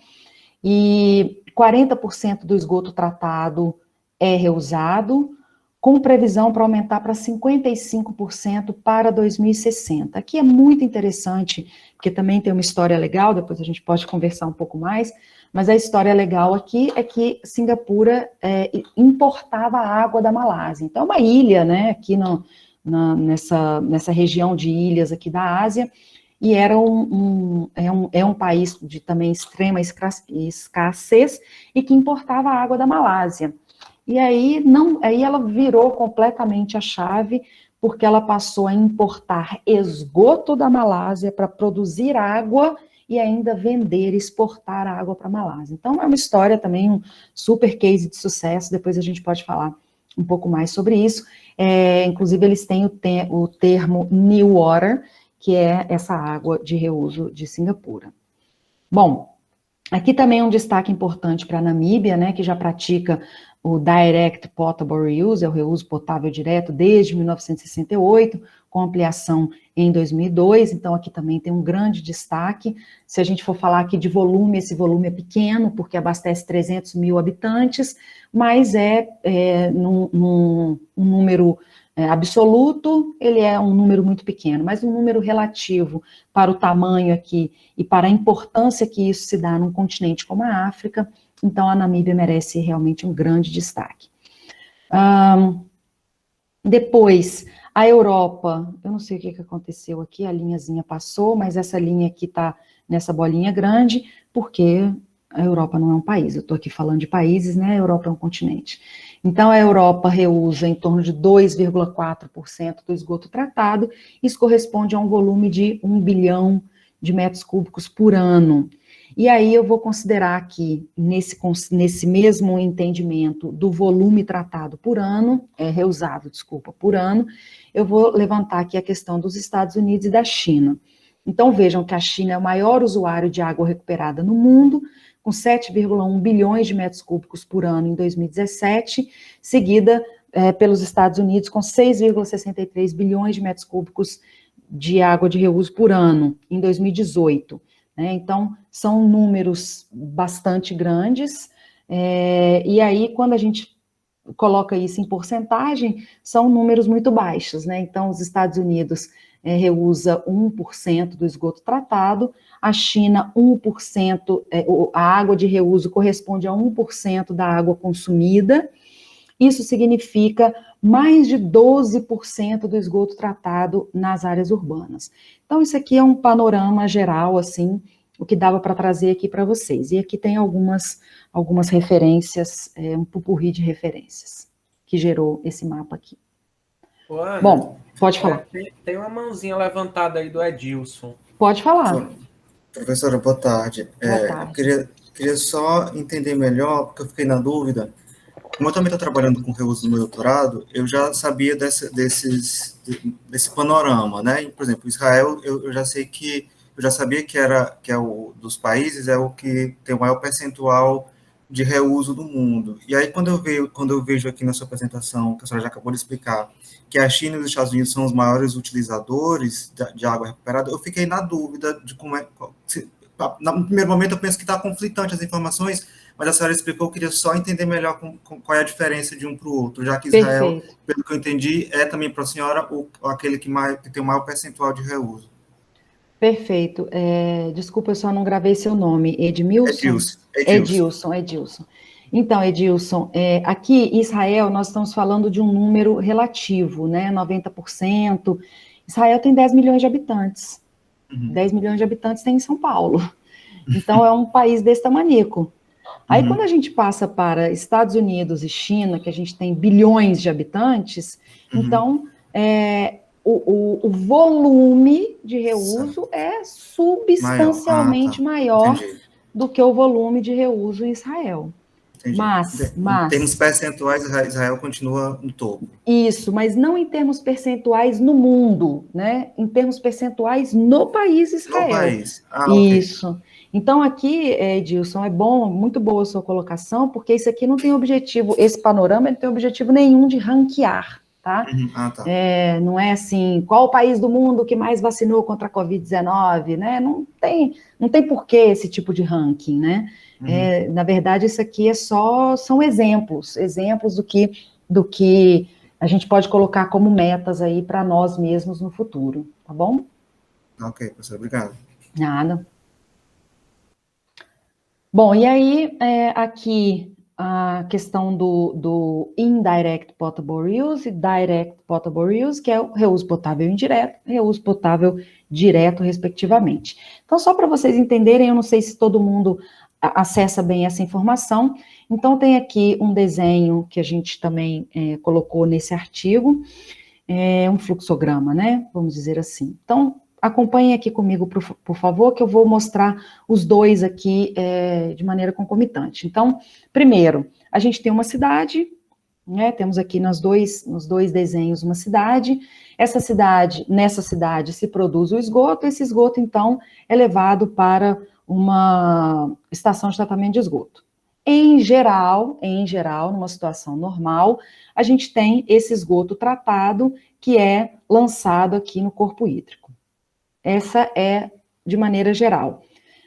E 40% do esgoto tratado é reusado, com previsão para aumentar para 55% para 2060. Aqui é muito interessante, porque também tem uma história legal, depois a gente pode conversar um pouco mais, mas a história legal aqui é que Singapura importava água da Malásia. Então, é uma ilha, né, aqui nessa região de ilhas aqui da Ásia, e era um país de também extrema escassez e que importava água da Malásia. E aí ela virou completamente a chave, porque ela passou a importar esgoto da Malásia para produzir água e ainda vender, exportar água para a Malásia. Então é uma história também, um super case de sucesso, depois a gente pode falar um pouco mais sobre isso. Inclusive eles têm o termo New Water, que é essa água de reuso de Singapura. Bom, aqui também é um destaque importante para a Namíbia, né, que já pratica o Direct Potable Reuse, é o reuso potável direto desde 1968, com ampliação em 2002, então aqui também tem um grande destaque. Se a gente for falar aqui de volume, esse volume é pequeno, porque abastece 300 mil habitantes, mas um número absoluto, ele é um número muito pequeno, mas um número relativo para o tamanho aqui e para a importância que isso se dá num continente como a África, então a Namíbia merece realmente um grande destaque. Depois, a Europa, eu não sei o que aconteceu aqui, a linhazinha passou, mas essa linha aqui está nessa bolinha grande, porque a Europa não é um país, eu estou aqui falando de países, né, a Europa é um continente. Então, a Europa reusa em torno de 2,4% do esgoto tratado, isso corresponde a um volume de 1 bilhão de metros cúbicos por ano. E aí eu vou considerar aqui, nesse mesmo entendimento do volume tratado por ano, reusado, desculpa, por ano, eu vou levantar aqui a questão dos Estados Unidos e da China. Então vejam que a China é o maior usuário de água recuperada no mundo, com 7,1 bilhões de metros cúbicos por ano em 2017, seguida pelos Estados Unidos com 6,63 bilhões de metros cúbicos de água de reuso por ano em 2018. Então, são números bastante grandes, e aí, quando a gente coloca isso em porcentagem, são números muito baixos, né? Então, os Estados Unidos reusa 1% do esgoto tratado, a China 1%, a água de reuso corresponde a 1% da água consumida, isso significa mais de 12% do esgoto tratado nas áreas urbanas. Então, isso aqui é um panorama geral, assim, o que dava para trazer aqui para vocês. E aqui tem algumas referências, um pupurri de referências, que gerou esse mapa aqui. Ô, Ana, bom, pode falar. Tem uma mãozinha levantada aí do Edilson. Pode falar. Professora, boa tarde. Boa tarde. Eu queria só entender melhor, porque eu fiquei na dúvida. Como eu também estou trabalhando com reuso no meu doutorado, eu já sabia desse panorama, né? Por exemplo, Israel, eu já sei que, eu já sabia que é o dos países, é o que tem o maior percentual de reuso do mundo. E aí, quando eu vejo aqui na sua apresentação, que a senhora já acabou de explicar, que a China e os Estados Unidos são os maiores utilizadores de água recuperada, eu fiquei na dúvida de como é... No primeiro momento, eu penso que está conflitante as informações, mas a senhora explicou, eu queria só entender melhor qual é a diferença de um para o outro, já que Israel, perfeito, pelo que eu entendi, é também para a senhora aquele que tem o maior percentual de reuso. Perfeito. Desculpa, eu só não gravei seu nome. Edmilson? Edilson. Então, Edilson, aqui em Israel nós estamos falando de um número relativo, né? 90%. Israel tem 10 milhões de habitantes. 10 milhões de habitantes tem em São Paulo. Então, é um país desse tamanico. Aí, quando a gente passa para Estados Unidos e China, que a gente tem bilhões de habitantes, então, o volume de reuso é substancialmente maior do que o volume de reuso em Israel. Entendi. Em termos percentuais, Israel continua no topo. Isso, mas não em termos percentuais no mundo, né? Em termos percentuais no país Israel. No país. Isso. Okay. Então, aqui, Edilson, muito boa a sua colocação, porque isso aqui não tem objetivo, esse panorama não tem objetivo nenhum de ranquear, tá? Tá. Não é assim, qual o país do mundo que mais vacinou contra a Covid-19, né? Não tem porquê esse tipo de ranking, né? Na verdade, isso aqui são exemplos do que a gente pode colocar como metas aí para nós mesmos no futuro, tá bom? Ok, professor, obrigado. Nada. Bom, e aí, aqui a questão do Indirect Potable Reuse e Direct Potable Reuse, que é o reuso potável indireto, reuso potável direto, respectivamente. Então, só para vocês entenderem, eu não sei se todo mundo acessa bem essa informação, então tem aqui um desenho que a gente também colocou nesse artigo, um fluxograma, né, vamos dizer assim. Então, acompanhem aqui comigo, por favor, que eu vou mostrar os dois aqui de maneira concomitante. Então, primeiro, a gente tem uma cidade, né? Temos aqui nos dois desenhos uma cidade. Nessa cidade se produz o esgoto, esse esgoto, então, é levado para uma estação de tratamento de esgoto. Em geral, numa situação normal, a gente tem esse esgoto tratado que é lançado aqui no corpo hídrico. Essa é de maneira geral.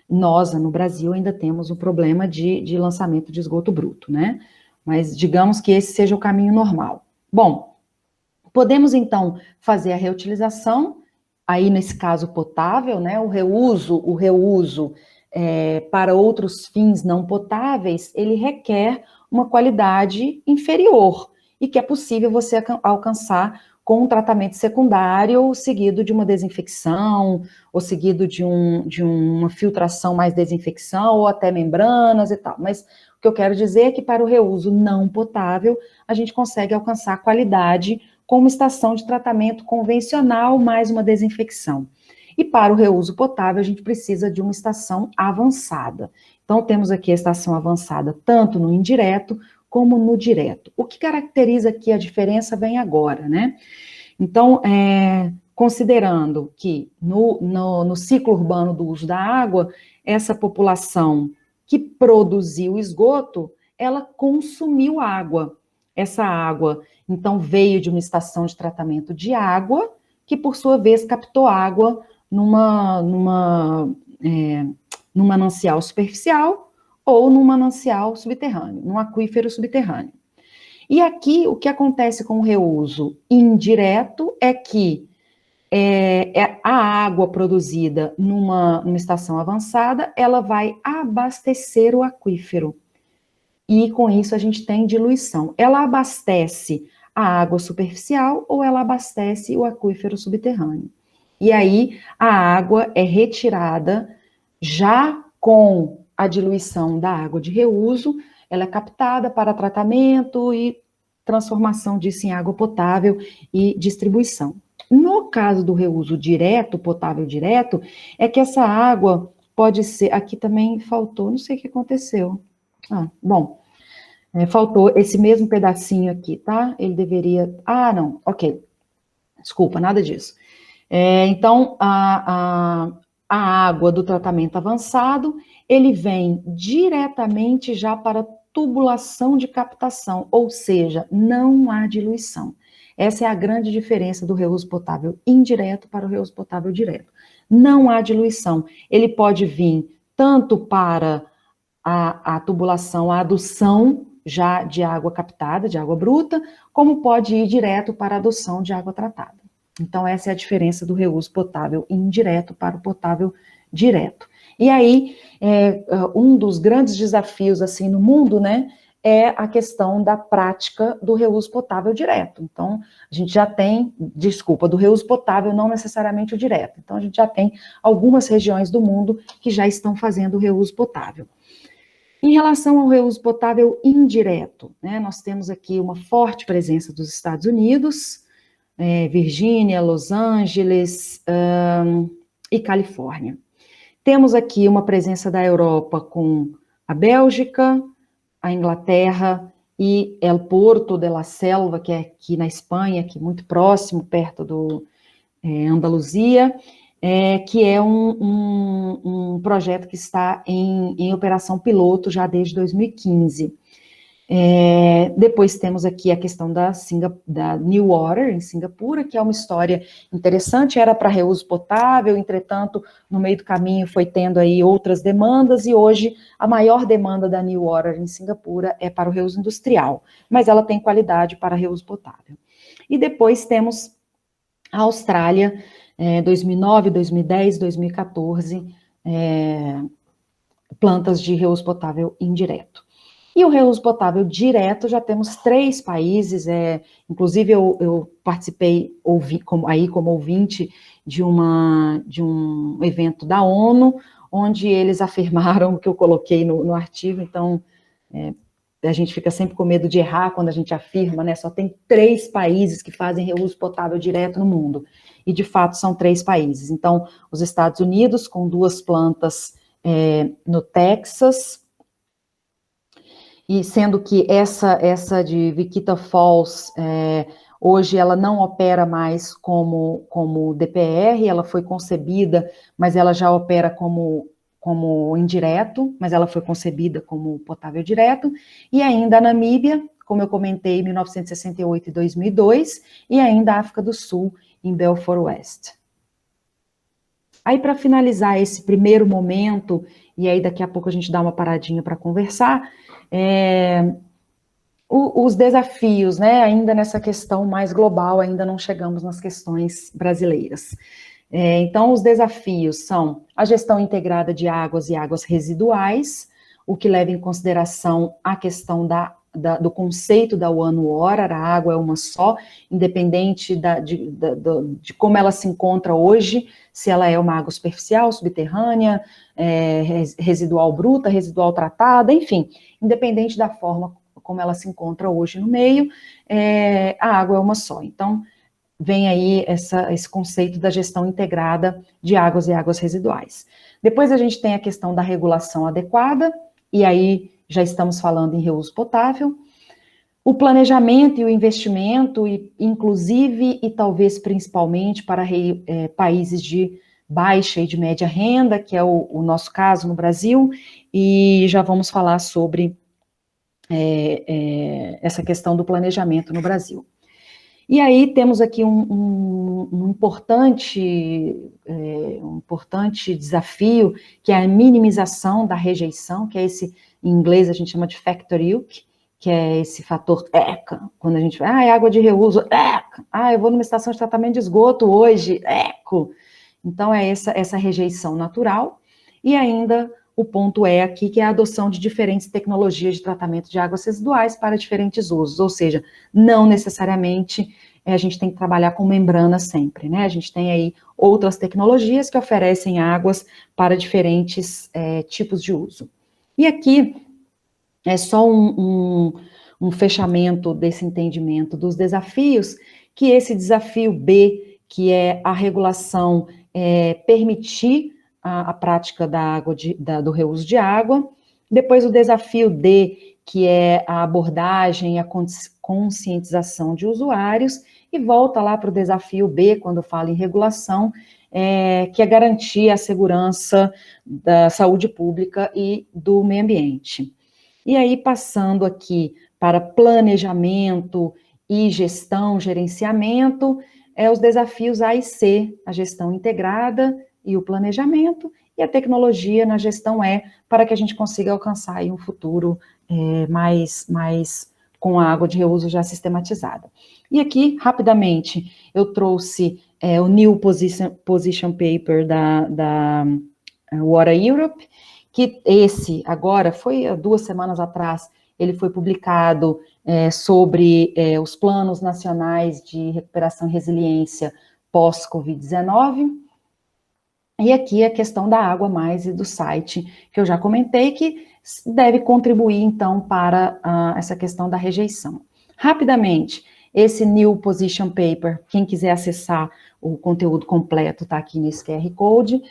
Nós, no Brasil, ainda temos um problema de lançamento de esgoto bruto, né? Mas digamos que esse seja o caminho normal. Bom, podemos, então, fazer a reutilização, aí nesse caso potável, né? O reuso para outros fins não potáveis, ele requer uma qualidade inferior, e que é possível você alcançar com um tratamento secundário, seguido de uma desinfecção, ou seguido de uma filtração mais desinfecção, ou até membranas e tal. Mas o que eu quero dizer é que para o reuso não potável, a gente consegue alcançar qualidade com uma estação de tratamento convencional, mais uma desinfecção. E para o reuso potável, a gente precisa de uma estação avançada. Então, temos aqui a estação avançada tanto no indireto como no direto. O que caracteriza aqui a diferença vem agora, né? Então, considerando que no ciclo urbano do uso da água, essa população que produziu esgoto, ela consumiu água. Essa água, então, veio de uma estação de tratamento de água, que, por sua vez, captou água num manancial superficial ou num manancial subterrâneo, num aquífero subterrâneo. E aqui, o que acontece com o reuso indireto é que a água produzida numa estação avançada, ela vai abastecer o aquífero. E com isso a gente tem diluição. Ela abastece a água superficial ou ela abastece o aquífero subterrâneo. E aí a água é retirada já com a diluição da água de reuso, ela é captada para tratamento e transformação disso em água potável e distribuição. No caso do reuso direto, potável direto, é que essa água pode ser... Aqui também faltou, não sei o que aconteceu. Faltou esse mesmo pedacinho aqui, tá? Ele deveria... não, ok. Desculpa, nada disso. Então, a água do tratamento avançado, ele vem diretamente já para tubulação de captação, ou seja, não há diluição. Essa é a grande diferença do reuso potável indireto para o reuso potável direto. Não há diluição. Ele pode vir tanto para a tubulação, a adução já de água captada, de água bruta, como pode ir direto para a adução de água tratada. Então, essa é a diferença do reuso potável indireto para o potável direto. E aí, um dos grandes desafios, assim, no mundo, né, é a questão da prática do reuso potável direto. Então, a gente já tem, do reuso potável, não necessariamente o direto. Então, a gente já tem algumas regiões do mundo que já estão fazendo o reuso potável. Em relação ao reuso potável indireto, né, nós temos aqui uma forte presença dos Estados Unidos, Virgínia, Los Angeles e Califórnia. Temos aqui uma presença da Europa com a Bélgica, a Inglaterra e El Porto de la Selva, que é aqui na Espanha, aqui muito próximo, perto do Andaluzia, que é um projeto que está em operação piloto já desde 2015. Depois temos aqui a questão da Newater, em Singapura, que é uma história interessante, era para reuso potável, entretanto, no meio do caminho foi tendo aí outras demandas, e hoje a maior demanda da Newater em Singapura é para o reuso industrial, mas ela tem qualidade para reuso potável. E depois temos a Austrália, 2009, 2010, 2014, plantas de reuso potável indireto. E o reuso potável direto, já temos 3 países, inclusive eu participei como ouvinte de um evento da ONU, onde eles afirmaram o que eu coloquei no artigo, então a gente fica sempre com medo de errar quando a gente afirma, né? Só tem 3 países que fazem reuso potável direto no mundo, e de fato são 3 países. Então, os Estados Unidos, com 2 plantas no Texas, e sendo que essa de Wichita Falls, hoje ela não opera mais como DPR, ela foi concebida, mas ela já opera como indireto, mas ela foi concebida como potável direto, e ainda a Namíbia, como eu comentei, em 1968 e 2002, e ainda a África do Sul, em Belfort West. Aí, para finalizar esse primeiro momento, e aí daqui a pouco a gente dá uma paradinha para conversar, os desafios, né, ainda nessa questão mais global, ainda não chegamos nas questões brasileiras. Então, os desafios são a gestão integrada de águas e águas residuais, o que leva em consideração a questão do conceito da One Water, a água é uma só, independente de como ela se encontra hoje, se ela é uma água superficial, subterrânea, residual bruta, residual tratada, enfim, independente da forma como ela se encontra hoje no meio, a água é uma só. Então, vem aí esse conceito da gestão integrada de águas e águas residuais. Depois a gente tem a questão da regulação adequada, e aí já estamos falando em reuso potável, o planejamento e o investimento, inclusive e talvez principalmente para países de baixa e de média renda, que é o nosso caso no Brasil, e já vamos falar sobre essa questão do planejamento no Brasil. E aí temos aqui um importante desafio, que é a minimização da rejeição, que é esse, em inglês a gente chama de factor yield, que é esse fator ECA, quando a gente vai, é água de reuso, ECA, eu vou numa estação de tratamento de esgoto hoje, ECO. Então é essa rejeição natural, e ainda o ponto aqui, que é a adoção de diferentes tecnologias de tratamento de águas residuais para diferentes usos, ou seja, não necessariamente a gente tem que trabalhar com membrana sempre, né? A gente tem aí outras tecnologias que oferecem águas para diferentes tipos de uso. E aqui é só um fechamento desse entendimento dos desafios, que esse desafio B, que é a regulação, permitir a prática da água, do reuso de água. Depois o desafio D, que é a abordagem e a conscientização de usuários, e volta lá para o desafio B, quando fala em regulação, que é garantir a segurança da saúde pública e do meio ambiente. E aí, passando aqui para planejamento e gestão, gerenciamento, os desafios A e C, a gestão integrada e o planejamento, e a tecnologia na gestão para que a gente consiga alcançar aí um futuro mais com a água de reuso já sistematizada. E aqui, rapidamente, eu trouxe o New Position Paper da Water Europe, que esse agora foi há 2 semanas atrás, ele foi publicado sobre os planos nacionais de recuperação e resiliência pós-Covid-19, e aqui a questão da água mais e do site, que eu já comentei, que deve contribuir, então, para essa questão da rejeição. Rapidamente, esse New Position Paper, quem quiser acessar o conteúdo completo, está aqui nesse QR Code.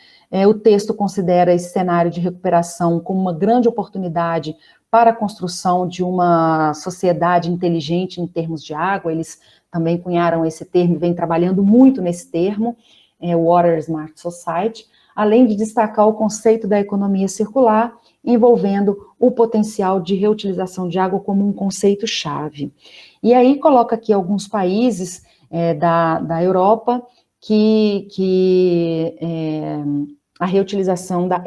O texto considera esse cenário de recuperação como uma grande oportunidade para a construção de uma sociedade inteligente em termos de água. Eles também cunharam esse termo e vêm trabalhando muito nesse termo, Water Smart Society, além de destacar o conceito da economia circular, envolvendo o potencial de reutilização de água como um conceito-chave. E aí coloca aqui alguns países da Europa que a reutilização da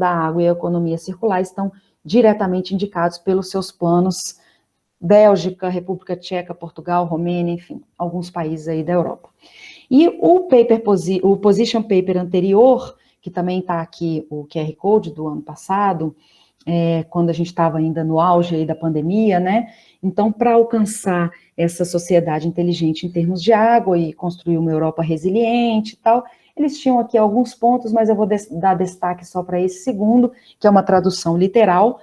água e a economia circular estão diretamente indicados pelos seus planos. Bélgica, República Tcheca, Portugal, Romênia, enfim, alguns países aí da Europa. E o Position Paper anterior, que também está aqui o QR Code do ano passado, quando a gente estava ainda no auge aí da pandemia, né? Então, para alcançar essa sociedade inteligente em termos de água e construir uma Europa resiliente e tal, eles tinham aqui alguns pontos, mas eu vou dar destaque só para esse segundo, que é uma tradução literal,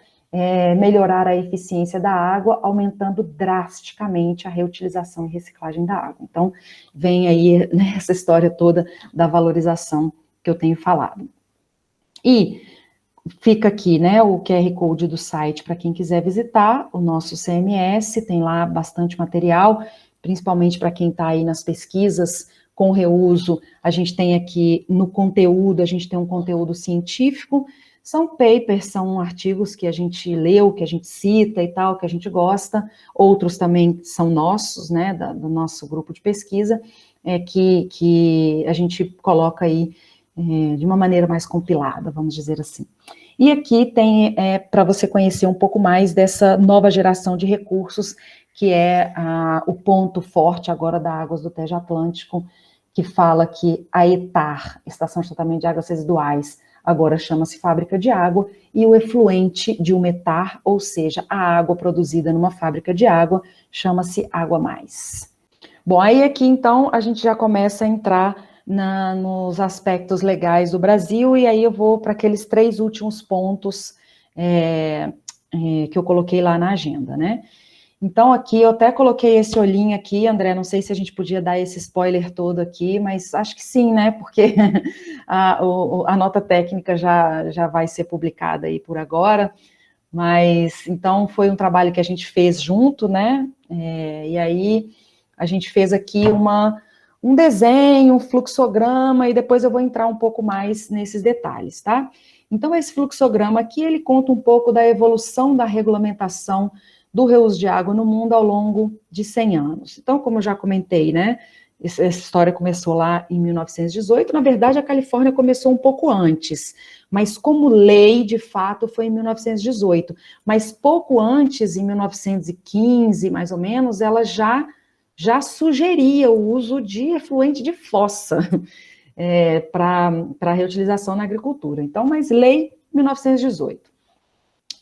melhorar a eficiência da água, aumentando drasticamente a reutilização e reciclagem da água. Então, vem aí, né, essa história toda da valorização que eu tenho falado. E fica aqui, né, o QR Code do site para quem quiser visitar o nosso CMS, tem lá bastante material, principalmente para quem está aí nas pesquisas com reuso. A gente tem aqui no conteúdo, a gente tem um conteúdo científico, são papers, são artigos que a gente leu, que a gente cita e tal, que a gente gosta, outros também são nossos, né, do nosso grupo de pesquisa, que a gente coloca aí de uma maneira mais compilada, vamos dizer assim. E aqui tem, para você conhecer um pouco mais dessa nova geração de recursos, que é o ponto forte agora da Águas do Tejo Atlântico, que fala que a ETAR, Estação de Tratamento de Águas Residuais, agora chama-se Fábrica de Água, e o efluente de uma ETAR, ou seja, a água produzida numa fábrica de água, chama-se Água Mais. Bom, aí aqui então a gente já começa a entrar nos aspectos legais do Brasil, e aí eu vou para aqueles 3 últimos pontos que eu coloquei lá na agenda, né? Então aqui eu até coloquei esse olhinho aqui, André, não sei se a gente podia dar esse spoiler todo aqui, mas acho que sim, né? Porque a nota técnica já vai ser publicada aí por agora, mas então foi um trabalho que a gente fez junto, né? E aí a gente fez aqui um desenho, um fluxograma, e depois eu vou entrar um pouco mais nesses detalhes, tá? Então, esse fluxograma aqui, ele conta um pouco da evolução da regulamentação do reuso de água no mundo ao longo de 100 anos. Então, como eu já comentei, né, essa história começou lá em 1918, na verdade, a Califórnia começou um pouco antes, mas como lei, de fato, foi em 1918. Mas pouco antes, em 1915, mais ou menos, ela já sugeria o uso de efluente de fossa para reutilização na agricultura. Então, mas lei 1918.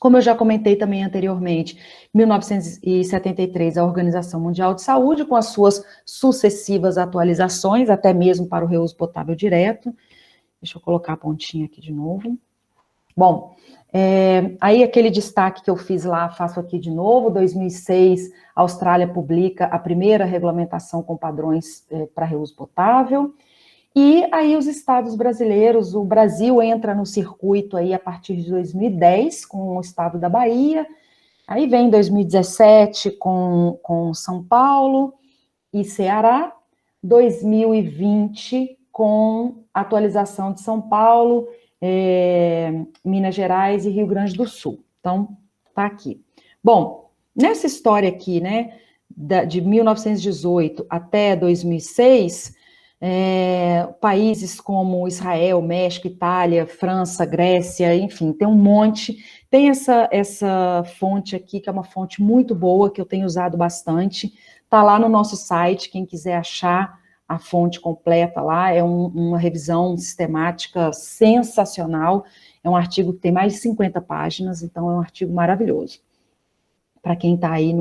Como eu já comentei também anteriormente, 1973, a Organização Mundial de Saúde, com as suas sucessivas atualizações, até mesmo para o reuso potável direto. Deixa eu colocar a pontinha aqui de novo. Bom, aí aquele destaque que eu fiz lá, faço aqui de novo, 2006, a Austrália publica a primeira regulamentação com padrões para reuso potável, e aí os estados brasileiros, o Brasil entra no circuito aí a partir de 2010, com o estado da Bahia, aí vem 2017 com São Paulo e Ceará, 2020 com atualização de São Paulo, Minas Gerais e Rio Grande do Sul. Então, tá aqui. Bom, nessa história aqui, né, de 1918 até 2006, países como Israel, México, Itália, França, Grécia, enfim, tem um monte. Tem essa fonte aqui, que é uma fonte muito boa, que eu tenho usado bastante. Tá lá no nosso site, quem quiser achar a fonte completa lá, é uma revisão sistemática sensacional, é um artigo que tem mais de 50 páginas, então é um artigo maravilhoso, para quem está aí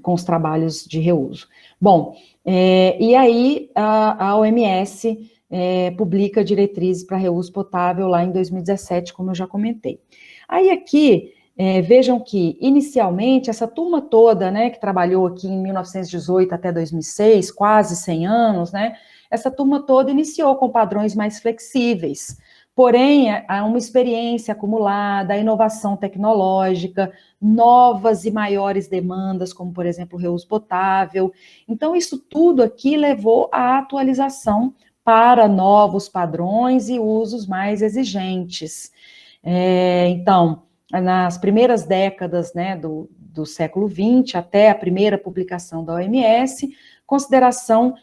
com os trabalhos de reuso. Bom, e aí a OMS publica diretrizes para reuso potável lá em 2017, como eu já comentei. Aí aqui, vejam que, inicialmente, essa turma toda, né, que trabalhou aqui em 1918 até 2006, quase 100 anos, né, essa turma toda iniciou com padrões mais flexíveis. Porém, há uma experiência acumulada, a inovação tecnológica, novas e maiores demandas, como, por exemplo, o reuso potável. Então, isso tudo aqui levou à atualização para novos padrões e usos mais exigentes. Então, nas primeiras décadas, né, do século XX, até a primeira publicação da OMS, consideração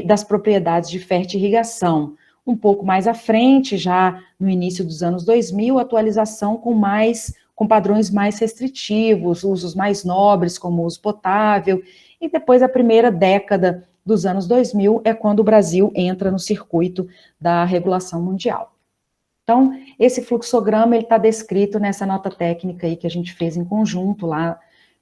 das propriedades de fertirrigação. Um pouco mais à frente, já no início dos anos 2000, atualização com padrões mais restritivos, usos mais nobres, como o uso potável, e depois a primeira década dos anos 2000 é quando o Brasil entra no circuito da regulação mundial. Então, esse fluxograma está descrito nessa nota técnica aí que a gente fez em conjunto lá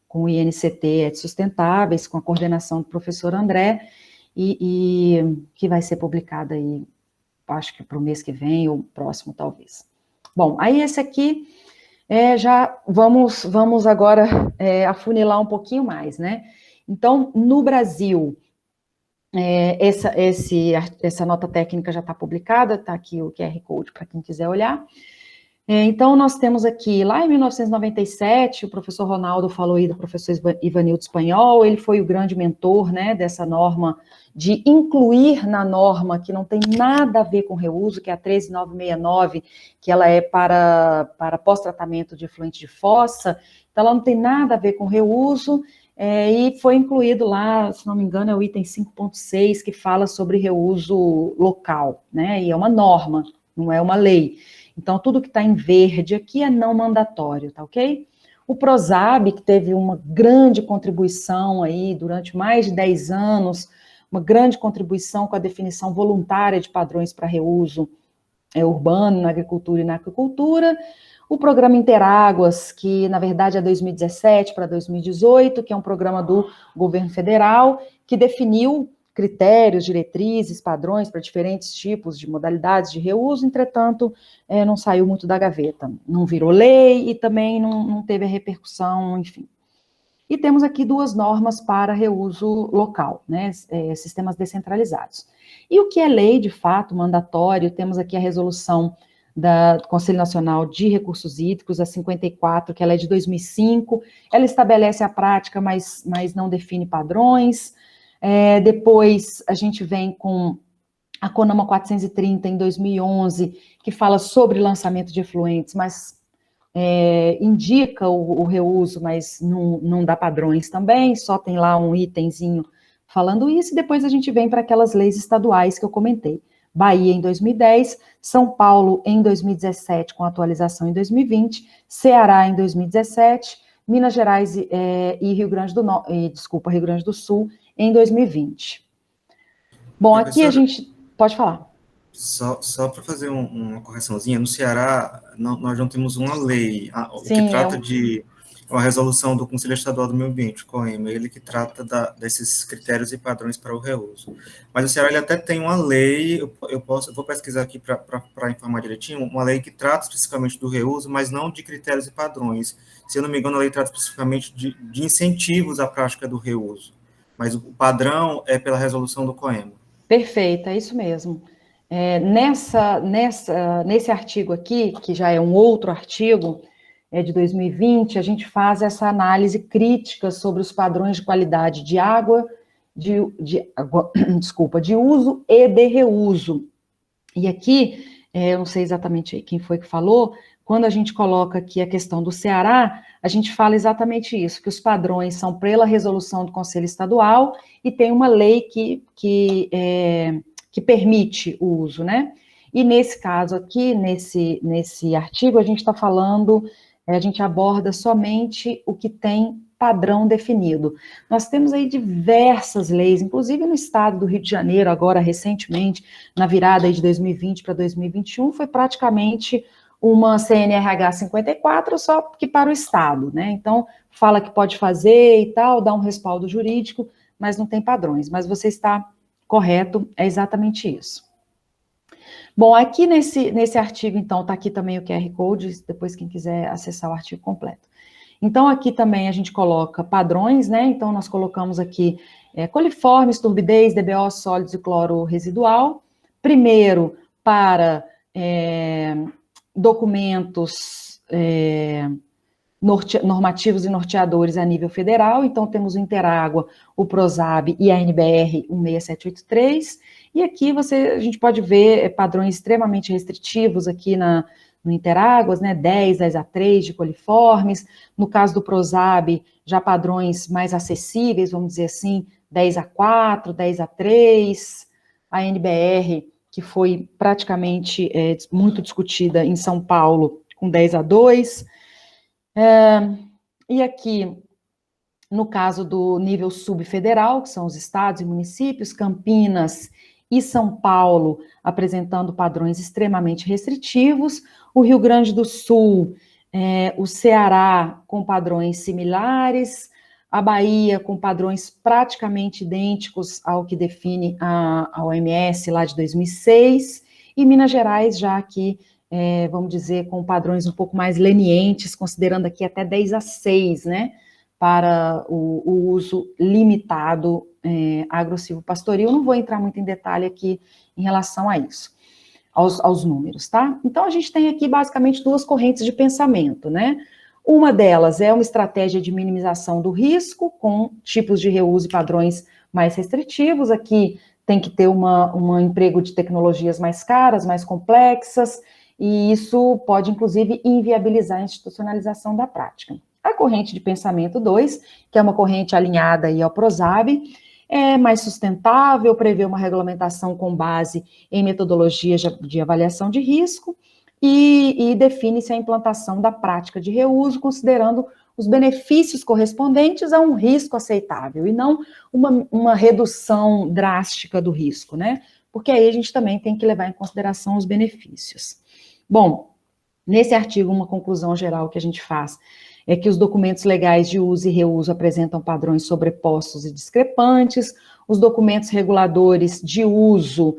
com o INCT Sustentáveis, com a coordenação do professor André, e que vai ser publicada aí, acho que para o mês que vem, ou próximo talvez. Bom, aí esse aqui, já vamos agora afunilar um pouquinho mais, né? Então, no Brasil, essa nota técnica já está publicada, está aqui o QR Code para quem quiser olhar. Então, nós temos aqui, lá em 1997, o professor Ronaldo falou aí do professor Ivanildo Espanhol, ele foi o grande mentor, né, dessa norma, de incluir na norma, que não tem nada a ver com reuso, que é a 13969, que ela é para pós-tratamento de efluente de fossa, então ela não tem nada a ver com reuso, e foi incluído lá, se não me engano, é o item 5.6, que fala sobre reuso local, né, e é uma norma, não é uma lei. Então, tudo que está em verde aqui é não mandatório, tá ok? O PROSAB, que teve uma grande contribuição aí durante mais de 10 anos, uma grande contribuição com a definição voluntária de padrões para reuso urbano na agricultura e na aquicultura. O programa Interáguas, que na verdade é 2017 para 2018, que é um programa do governo federal, que definiu critérios, diretrizes, padrões para diferentes tipos de modalidades de reuso, entretanto, não saiu muito da gaveta, não virou lei e também não teve a repercussão, enfim. E temos aqui 2 normas para reuso local, né, sistemas descentralizados. E o que é lei, de fato, mandatório, temos aqui a resolução do Conselho Nacional de Recursos Hídricos, a 54, que ela é de 2005, ela estabelece a prática, mas não define padrões. Depois a gente vem com a CONAMA 430, em 2011, que fala sobre lançamento de efluentes, mas indica o reuso, mas não dá padrões também, só tem lá um itemzinho falando isso, e depois a gente vem para aquelas leis estaduais que eu comentei. Bahia em 2010, São Paulo em 2017, com atualização em 2020, Ceará em 2017, Minas Gerais e Rio Grande do Sul em 2020. Bom, aqui a gente... Pode falar. Só para fazer uma correçãozinha, no Ceará nós não temos uma lei, o Sim, que trata de uma resolução do Conselho Estadual do Meio Ambiente, o COEMA, ele que trata desses critérios e padrões para o reuso. Mas o Ceará ele até tem uma lei, eu vou pesquisar aqui para informar direitinho, uma lei que trata especificamente do reuso, mas não de critérios e padrões. Se eu não me engano, a lei trata especificamente de incentivos à prática do reuso, mas o padrão é pela resolução do COEMA. Perfeito, é isso mesmo. Nesse artigo aqui, que já é um outro artigo, de 2020, a gente faz essa análise crítica sobre os padrões de qualidade de água, de uso e de reuso. E aqui, eu não sei exatamente quem foi que falou, quando a gente coloca aqui a questão do Ceará, a gente fala exatamente isso, que os padrões são pela resolução do Conselho Estadual e tem uma lei que permite o uso, né? E nesse caso aqui, nesse artigo, a gente está falando, a gente aborda somente o que tem padrão definido. Nós temos aí diversas leis, inclusive no estado do Rio de Janeiro, agora recentemente, na virada aí de 2020 para 2021, foi praticamente uma CNRH 54, só que para o estado, né? Então, fala que pode fazer e tal, dá um respaldo jurídico, mas não tem padrões. Mas você está correto, é exatamente isso. Bom, aqui nesse artigo, então, está aqui também o QR Code, depois quem quiser acessar o artigo completo. Então, aqui também a gente coloca padrões, né? Então, nós colocamos aqui coliformes, turbidez, DBO, sólidos e cloro residual. Primeiro, para documentos normativos e norteadores a nível federal. Então, temos o Interágua, o PROSAB e a NBR 16783. E aqui a gente pode ver padrões extremamente restritivos aqui no Interáguas, né, 10A3 de coliformes. No caso do PROSAB, já padrões mais acessíveis, vamos dizer assim, 10A4, 10A3. A NBR, que foi praticamente muito discutida em São Paulo, com 10A2. E aqui, no caso do nível subfederal, que são os estados e municípios, Campinas e São Paulo apresentando padrões extremamente restritivos, o Rio Grande do Sul, o Ceará com padrões similares, a Bahia com padrões praticamente idênticos ao que define a OMS lá de 2006, e Minas Gerais já aqui, vamos dizer, com padrões um pouco mais lenientes, considerando aqui até 10A6, né, para o uso limitado agro-silvopastoril. Não vou entrar muito em detalhe aqui em relação a isso. aos números, tá? Então, a gente tem aqui basicamente duas correntes de pensamento, né? Uma delas é uma estratégia de minimização do risco, com tipos de reuso e padrões mais restritivos. Aqui tem que ter um emprego de tecnologias mais caras, mais complexas, e isso pode, inclusive, inviabilizar a institucionalização da prática. A corrente de pensamento 2, que é uma corrente alinhada aí ao PROSAB, é mais sustentável, prevê uma regulamentação com base em metodologias de avaliação de risco e define-se a implantação da prática de reuso, considerando os benefícios correspondentes a um risco aceitável, e não uma redução drástica do risco, né? Porque aí a gente também tem que levar em consideração os benefícios. Bom, nesse artigo, uma conclusão geral que a gente faz é que os documentos legais de uso e reuso apresentam padrões sobrepostos e discrepantes, os documentos reguladores de uso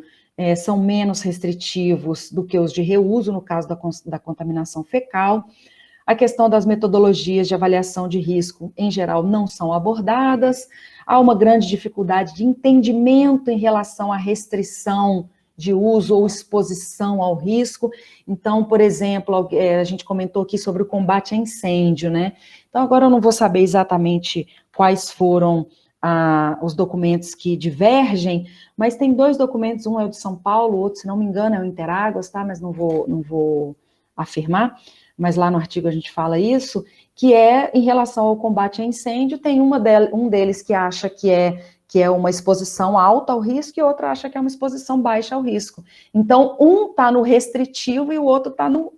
são menos restritivos do que os de reuso, no caso da contaminação fecal. A questão das metodologias de avaliação de risco, em geral, não são abordadas. Há uma grande dificuldade de entendimento em relação à restrição de uso ou exposição ao risco. Então, por exemplo, a gente comentou aqui sobre o combate a incêndio, né? Então, agora eu não vou saber exatamente quais foram os documentos que divergem, mas tem dois documentos, um é o de São Paulo, o outro, se não me engano, é o Interáguas, tá? Mas não vou afirmar, mas lá no artigo a gente fala isso, que é em relação ao combate a incêndio. Tem um deles que acha que é uma exposição alta ao risco, e outra acha que é uma exposição baixa ao risco. Então, um está no restritivo e o outro está no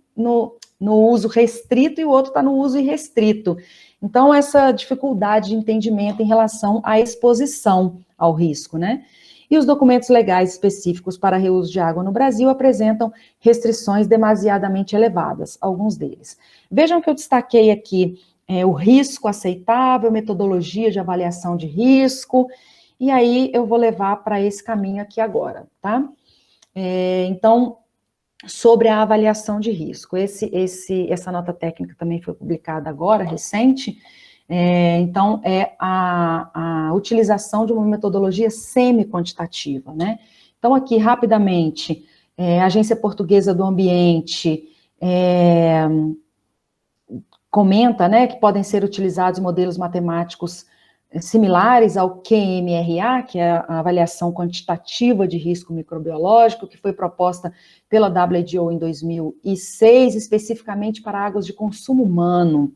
uso restrito e o outro está no uso irrestrito. Então, essa dificuldade de entendimento em relação à exposição ao risco, né? E os documentos legais específicos para reuso de água no Brasil apresentam restrições demasiadamente elevadas, alguns deles. Vejam que eu destaquei aqui o risco aceitável, metodologia de avaliação de risco, e aí eu vou levar para esse caminho aqui agora, tá? Então, sobre a avaliação de risco, essa nota técnica também foi publicada agora, recente. Então, é a utilização de uma metodologia semi-quantitativa, né? Então, aqui, rapidamente, a Agência Portuguesa do Ambiente comenta, né, que podem ser utilizados modelos matemáticos similares ao QMRA, que é a avaliação quantitativa de risco microbiológico, que foi proposta pela WDO em 2006, especificamente para águas de consumo humano.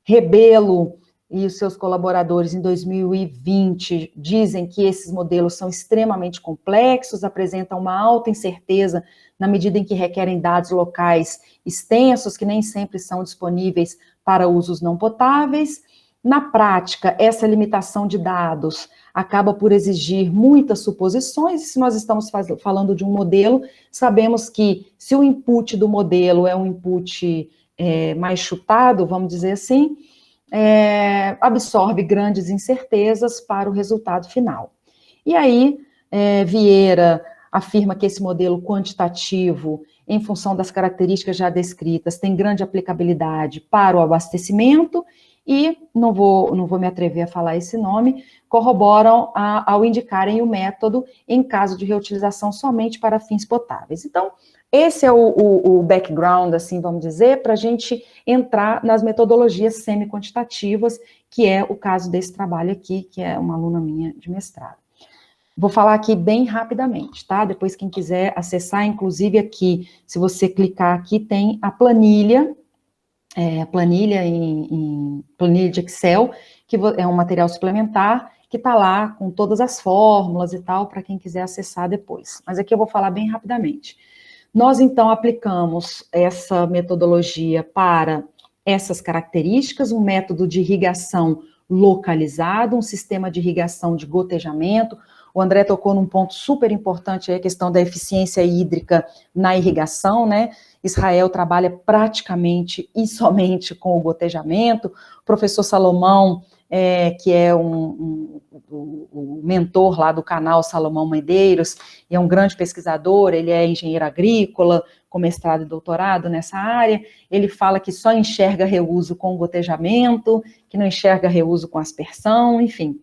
Rebelo e os seus colaboradores, em 2020, dizem que esses modelos são extremamente complexos, apresentam uma alta incerteza na medida em que requerem dados locais extensos, que nem sempre são disponíveis para usos não potáveis. Na prática, essa limitação de dados acaba por exigir muitas suposições, e se nós estamos falando de um modelo, sabemos que se o input do modelo é um input mais chutado, vamos dizer assim, absorve grandes incertezas para o resultado final. E aí, Vieira afirma que esse modelo quantitativo, em função das características já descritas, tem grande aplicabilidade para o abastecimento, e não vou me atrever a falar esse nome, corroboram ao indicarem o método em caso de reutilização somente para fins potáveis. Então, esse é o background, assim, vamos dizer, para a gente entrar nas metodologias semi-quantitativas, que é o caso desse trabalho aqui, que é uma aluna minha de mestrado. Vou falar aqui bem rapidamente, tá? Depois, quem quiser acessar, inclusive aqui, se você clicar aqui, tem a planilha, planilha de Excel, que é um material suplementar, que está lá com todas as fórmulas e tal, para quem quiser acessar depois. Mas aqui eu vou falar bem rapidamente. Nós, então, aplicamos essa metodologia para essas características, um método de irrigação localizado, um sistema de irrigação de gotejamento. O André tocou num ponto super importante, a questão da eficiência hídrica na irrigação, né? Israel trabalha praticamente e somente com o gotejamento. O professor Salomão, que é o mentor lá do canal Salomão Medeiros, e é um grande pesquisador, ele é engenheiro agrícola, com mestrado e doutorado nessa área, ele fala que só enxerga reuso com gotejamento, que não enxerga reuso com aspersão, enfim.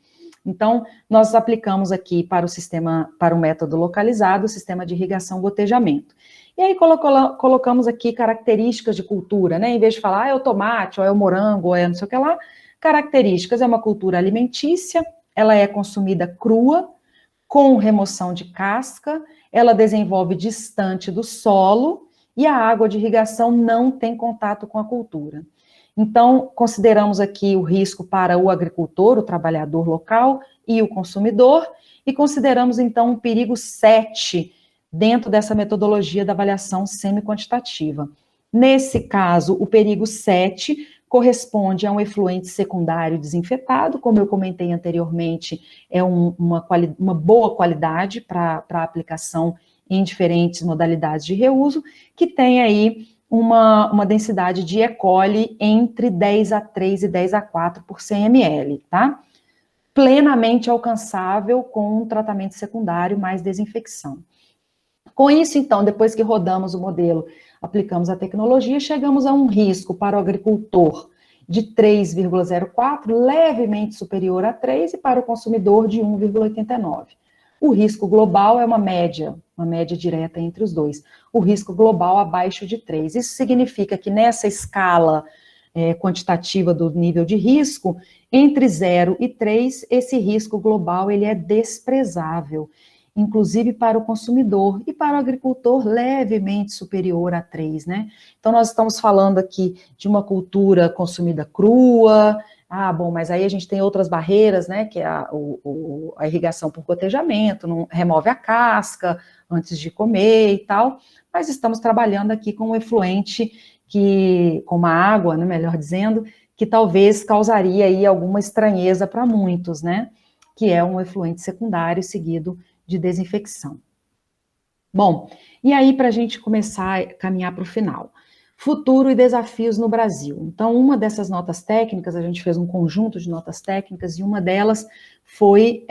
Então, nós aplicamos aqui para o método localizado, o sistema de irrigação gotejamento. E aí colocamos aqui características de cultura, né? Em vez de falar, é o tomate, ou é o morango, ou é não sei o que lá, características, é uma cultura alimentícia, ela é consumida crua, com remoção de casca, ela desenvolve distante do solo, e a água de irrigação não tem contato com a cultura. Então, consideramos aqui o risco para o agricultor, o trabalhador local e o consumidor, e consideramos, então, um perigo 7 dentro dessa metodologia da avaliação semi-quantitativa. Nesse caso, o perigo 7 corresponde a um efluente secundário desinfetado, como eu comentei anteriormente, é uma boa qualidade para aplicação em diferentes modalidades de reuso, que tem aí uma densidade de E. coli entre 10 a 3 e 10 a 4 por CML, tá? Plenamente alcançável com um tratamento secundário mais desinfecção. Com isso, então, depois que rodamos o modelo, aplicamos a tecnologia, chegamos a um risco para o agricultor de 3,04, levemente superior a 3, e para o consumidor de 1,89. O risco global é uma média direta entre os dois. O risco global abaixo de 3. Isso significa que nessa escala quantitativa do nível de risco, entre 0 e 3, esse risco global ele é desprezável, inclusive para o consumidor, e para o agricultor levemente superior a 3, né? Então, nós estamos falando aqui de uma cultura consumida crua. Bom, mas aí a gente tem outras barreiras, né, que é a irrigação por gotejamento, não remove a casca antes de comer e tal, mas estamos trabalhando aqui com um efluente com uma água, né, melhor dizendo, que talvez causaria aí alguma estranheza para muitos, né, que é um efluente secundário seguido de desinfecção. Bom, e aí para a gente começar a caminhar para o final. Futuro e desafios no Brasil. Então, uma dessas notas técnicas, a gente fez um conjunto de notas técnicas, e uma delas foi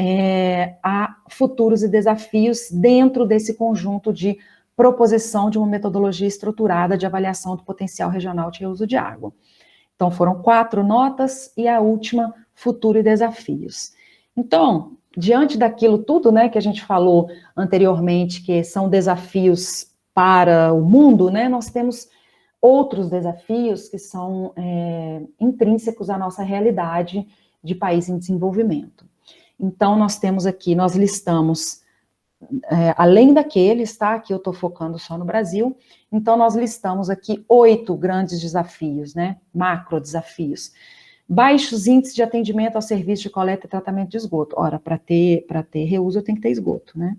a futuros e desafios dentro desse conjunto de proposição de uma metodologia estruturada de avaliação do potencial regional de reuso de água. Então, foram 4 notas, e a última, futuro e desafios. Então, diante daquilo tudo, né, que a gente falou anteriormente, que são desafios para o mundo, né, nós temos outros desafios que são intrínsecos à nossa realidade de país em desenvolvimento. Então, nós temos aqui, nós listamos, além daqueles, tá? Aqui eu estou focando só no Brasil, então nós listamos aqui 8 grandes desafios, né? Macro desafios. Baixos índices de atendimento ao serviço de coleta e tratamento de esgoto. Ora, para ter reuso, eu tenho que ter esgoto, né?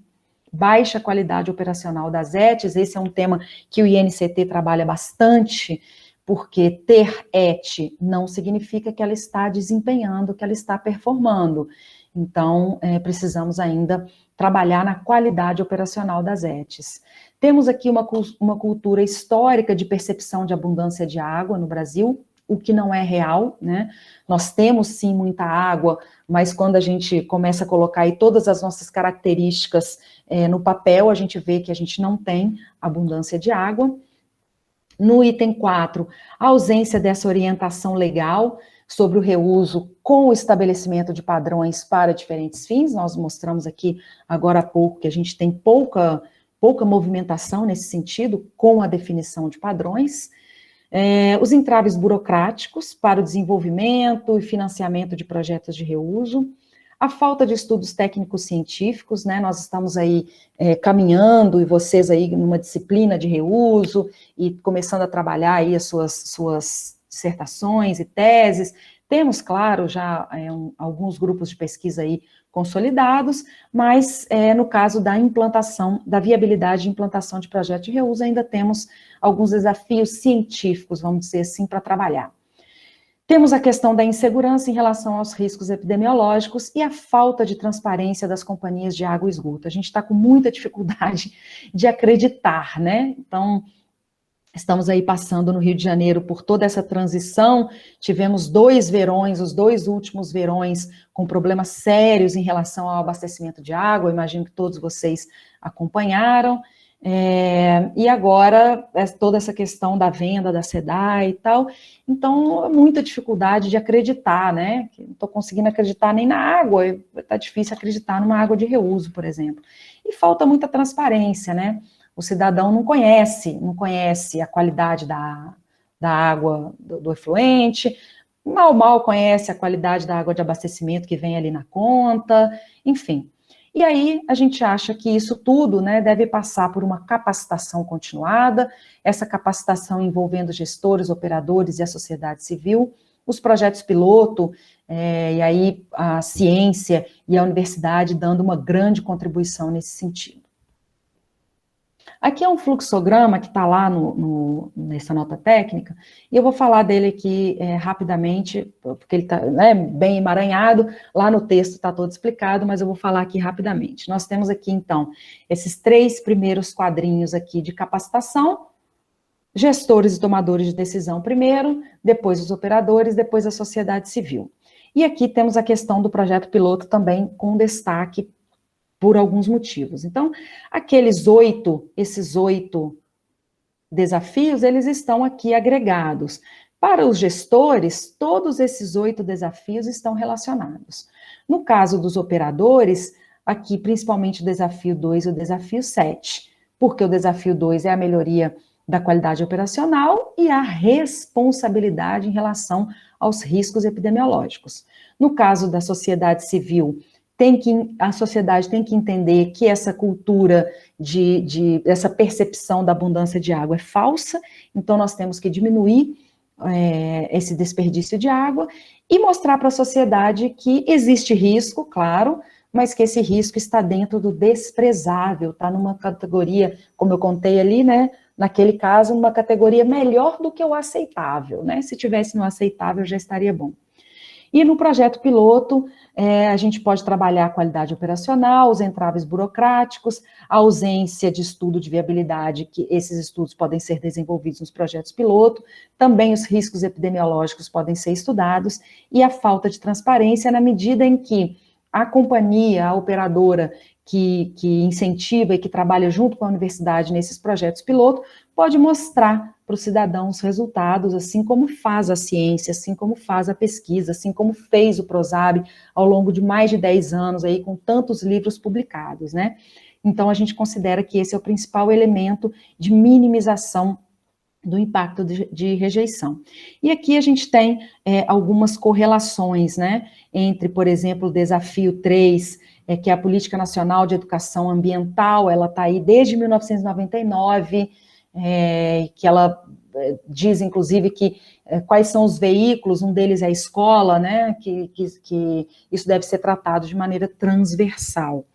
Baixa qualidade operacional das ETs, esse é um tema que o INCT trabalha bastante, porque ter ET não significa que ela está desempenhando, que ela está performando. Então, precisamos ainda trabalhar na qualidade operacional das ETs. Temos aqui uma cultura histórica de percepção de abundância de água no Brasil, o que não é real, né? Nós temos sim muita água, mas quando a gente começa a colocar aí todas as nossas características no papel, a gente vê que a gente não tem abundância de água. No item 4, a ausência dessa orientação legal sobre o reuso com o estabelecimento de padrões para diferentes fins. Nós mostramos aqui agora há pouco que a gente tem pouca movimentação nesse sentido com a definição de padrões. Os entraves burocráticos para o desenvolvimento e financiamento de projetos de reuso, a falta de estudos técnicos científicos, né, nós estamos aí caminhando, e vocês aí numa disciplina de reuso, e começando a trabalhar aí as suas dissertações e teses. Temos, claro, já alguns grupos de pesquisa aí consolidados, mas no caso da implantação, da viabilidade de implantação de projetos de reuso, ainda temos alguns desafios científicos, vamos dizer assim, para trabalhar. Temos a questão da insegurança em relação aos riscos epidemiológicos e a falta de transparência das companhias de água e esgoto. A gente está com muita dificuldade de acreditar, né? Então, estamos aí passando no Rio de Janeiro por toda essa transição, tivemos 2 verões, os 2 últimos verões, com problemas sérios em relação ao abastecimento de água, eu imagino que todos vocês acompanharam, e agora toda essa questão da venda da SEDAI e tal, então muita dificuldade de acreditar, né, não estou conseguindo acreditar nem na água, está difícil acreditar numa água de reuso, por exemplo, e falta muita transparência, né, o cidadão não conhece a qualidade da água do efluente, mal conhece a qualidade da água de abastecimento que vem ali na conta, enfim. E aí a gente acha que isso tudo, né, deve passar por uma capacitação continuada, essa capacitação envolvendo gestores, operadores e a sociedade civil, os projetos piloto, e aí a ciência e a universidade dando uma grande contribuição nesse sentido. Aqui é um fluxograma que está lá nessa nota técnica, e eu vou falar dele aqui rapidamente, porque ele está bem emaranhado, lá no texto está todo explicado, mas eu vou falar aqui rapidamente. Nós temos aqui, então, esses 3 primeiros quadrinhos aqui de capacitação, gestores e tomadores de decisão primeiro, depois os operadores, depois a sociedade civil. E aqui temos a questão do projeto piloto também com destaque por alguns motivos. Então, esses 8 desafios, eles estão aqui agregados. Para os gestores, todos esses 8 desafios estão relacionados. No caso dos operadores, aqui principalmente o desafio 2 e o desafio 7, porque o desafio 2 é a melhoria da qualidade operacional e a responsabilidade em relação aos riscos epidemiológicos. No caso da sociedade civil, a sociedade tem que entender que essa cultura essa percepção da abundância de água é falsa, então nós temos que diminuir esse desperdício de água e mostrar para a sociedade que existe risco, claro, mas que esse risco está dentro do desprezável, está numa categoria, como eu contei ali, né, naquele caso, uma categoria melhor do que o aceitável, né, se tivesse no aceitável já estaria bom. E no projeto piloto, a gente pode trabalhar a qualidade operacional, os entraves burocráticos, a ausência de estudo de viabilidade, que esses estudos podem ser desenvolvidos nos projetos piloto, também os riscos epidemiológicos podem ser estudados, e a falta de transparência na medida em que a companhia, a operadora que incentiva e que trabalha junto com a universidade nesses projetos piloto, pode mostrar para o cidadão os resultados, assim como faz a ciência, assim como faz a pesquisa, assim como fez o PROSAB ao longo de mais de 10 anos, aí, com tantos livros publicados, né? Então, a gente considera que esse é o principal elemento de minimização do impacto de rejeição. E aqui a gente tem algumas correlações, né, entre, por exemplo, o desafio 3, que é a Política Nacional de Educação Ambiental, ela está aí desde 1999, que ela diz, inclusive, que quais são os veículos, um deles é a escola, né, que isso deve ser tratado de maneira transversal.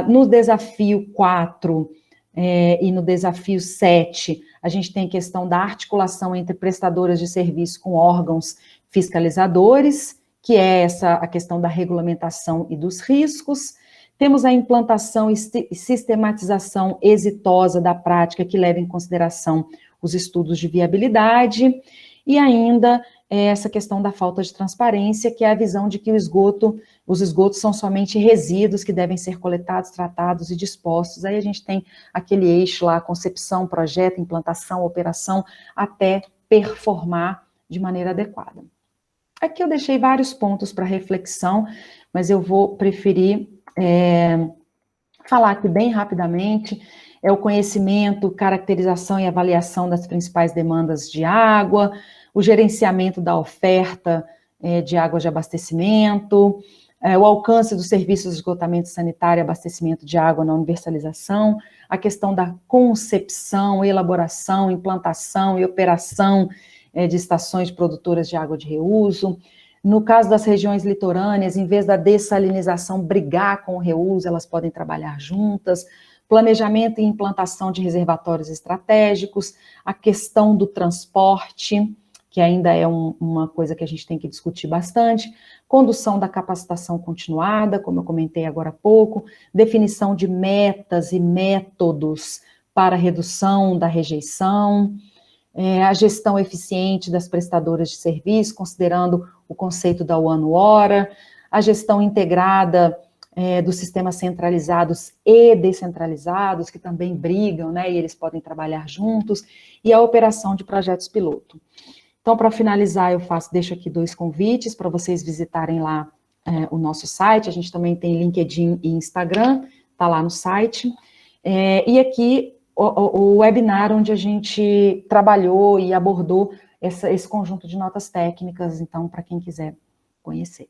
No desafio 4 e no desafio 7, a gente tem a questão da articulação entre prestadoras de serviço com órgãos fiscalizadores, que é a questão da regulamentação e dos riscos. Temos a implantação e sistematização exitosa da prática que leva em consideração os estudos de viabilidade, e ainda essa questão da falta de transparência, que é a visão de que os esgotos são somente resíduos que devem ser coletados, tratados e dispostos. Aí a gente tem aquele eixo lá, concepção, projeto, implantação, operação, até performar de maneira adequada. Aqui eu deixei vários pontos para reflexão, mas eu vou preferir falar aqui bem rapidamente. É o conhecimento, caracterização e avaliação das principais demandas de água, o gerenciamento da oferta de água de abastecimento, o alcance dos serviços de esgotamento sanitário e abastecimento de água na universalização, a questão da concepção, elaboração, implantação e operação de estações produtoras de água de reuso. No caso das regiões litorâneas, em vez da dessalinização brigar com o reuso, elas podem trabalhar juntas. Planejamento e implantação de reservatórios estratégicos, a questão do transporte, que ainda é uma coisa que a gente tem que discutir bastante, condução da capacitação continuada, como eu comentei agora há pouco, definição de metas e métodos para redução da rejeição, a gestão eficiente das prestadoras de serviço, considerando o conceito da one-hora, a gestão integrada dos sistemas centralizados e descentralizados, que também brigam, né, e eles podem trabalhar juntos, e a operação de projetos piloto. Então, para finalizar, deixo aqui 2 convites para vocês visitarem lá o nosso site. A gente também tem LinkedIn e Instagram, está lá no site. E aqui o webinar onde a gente trabalhou e abordou esse conjunto de notas técnicas, então, para quem quiser conhecer.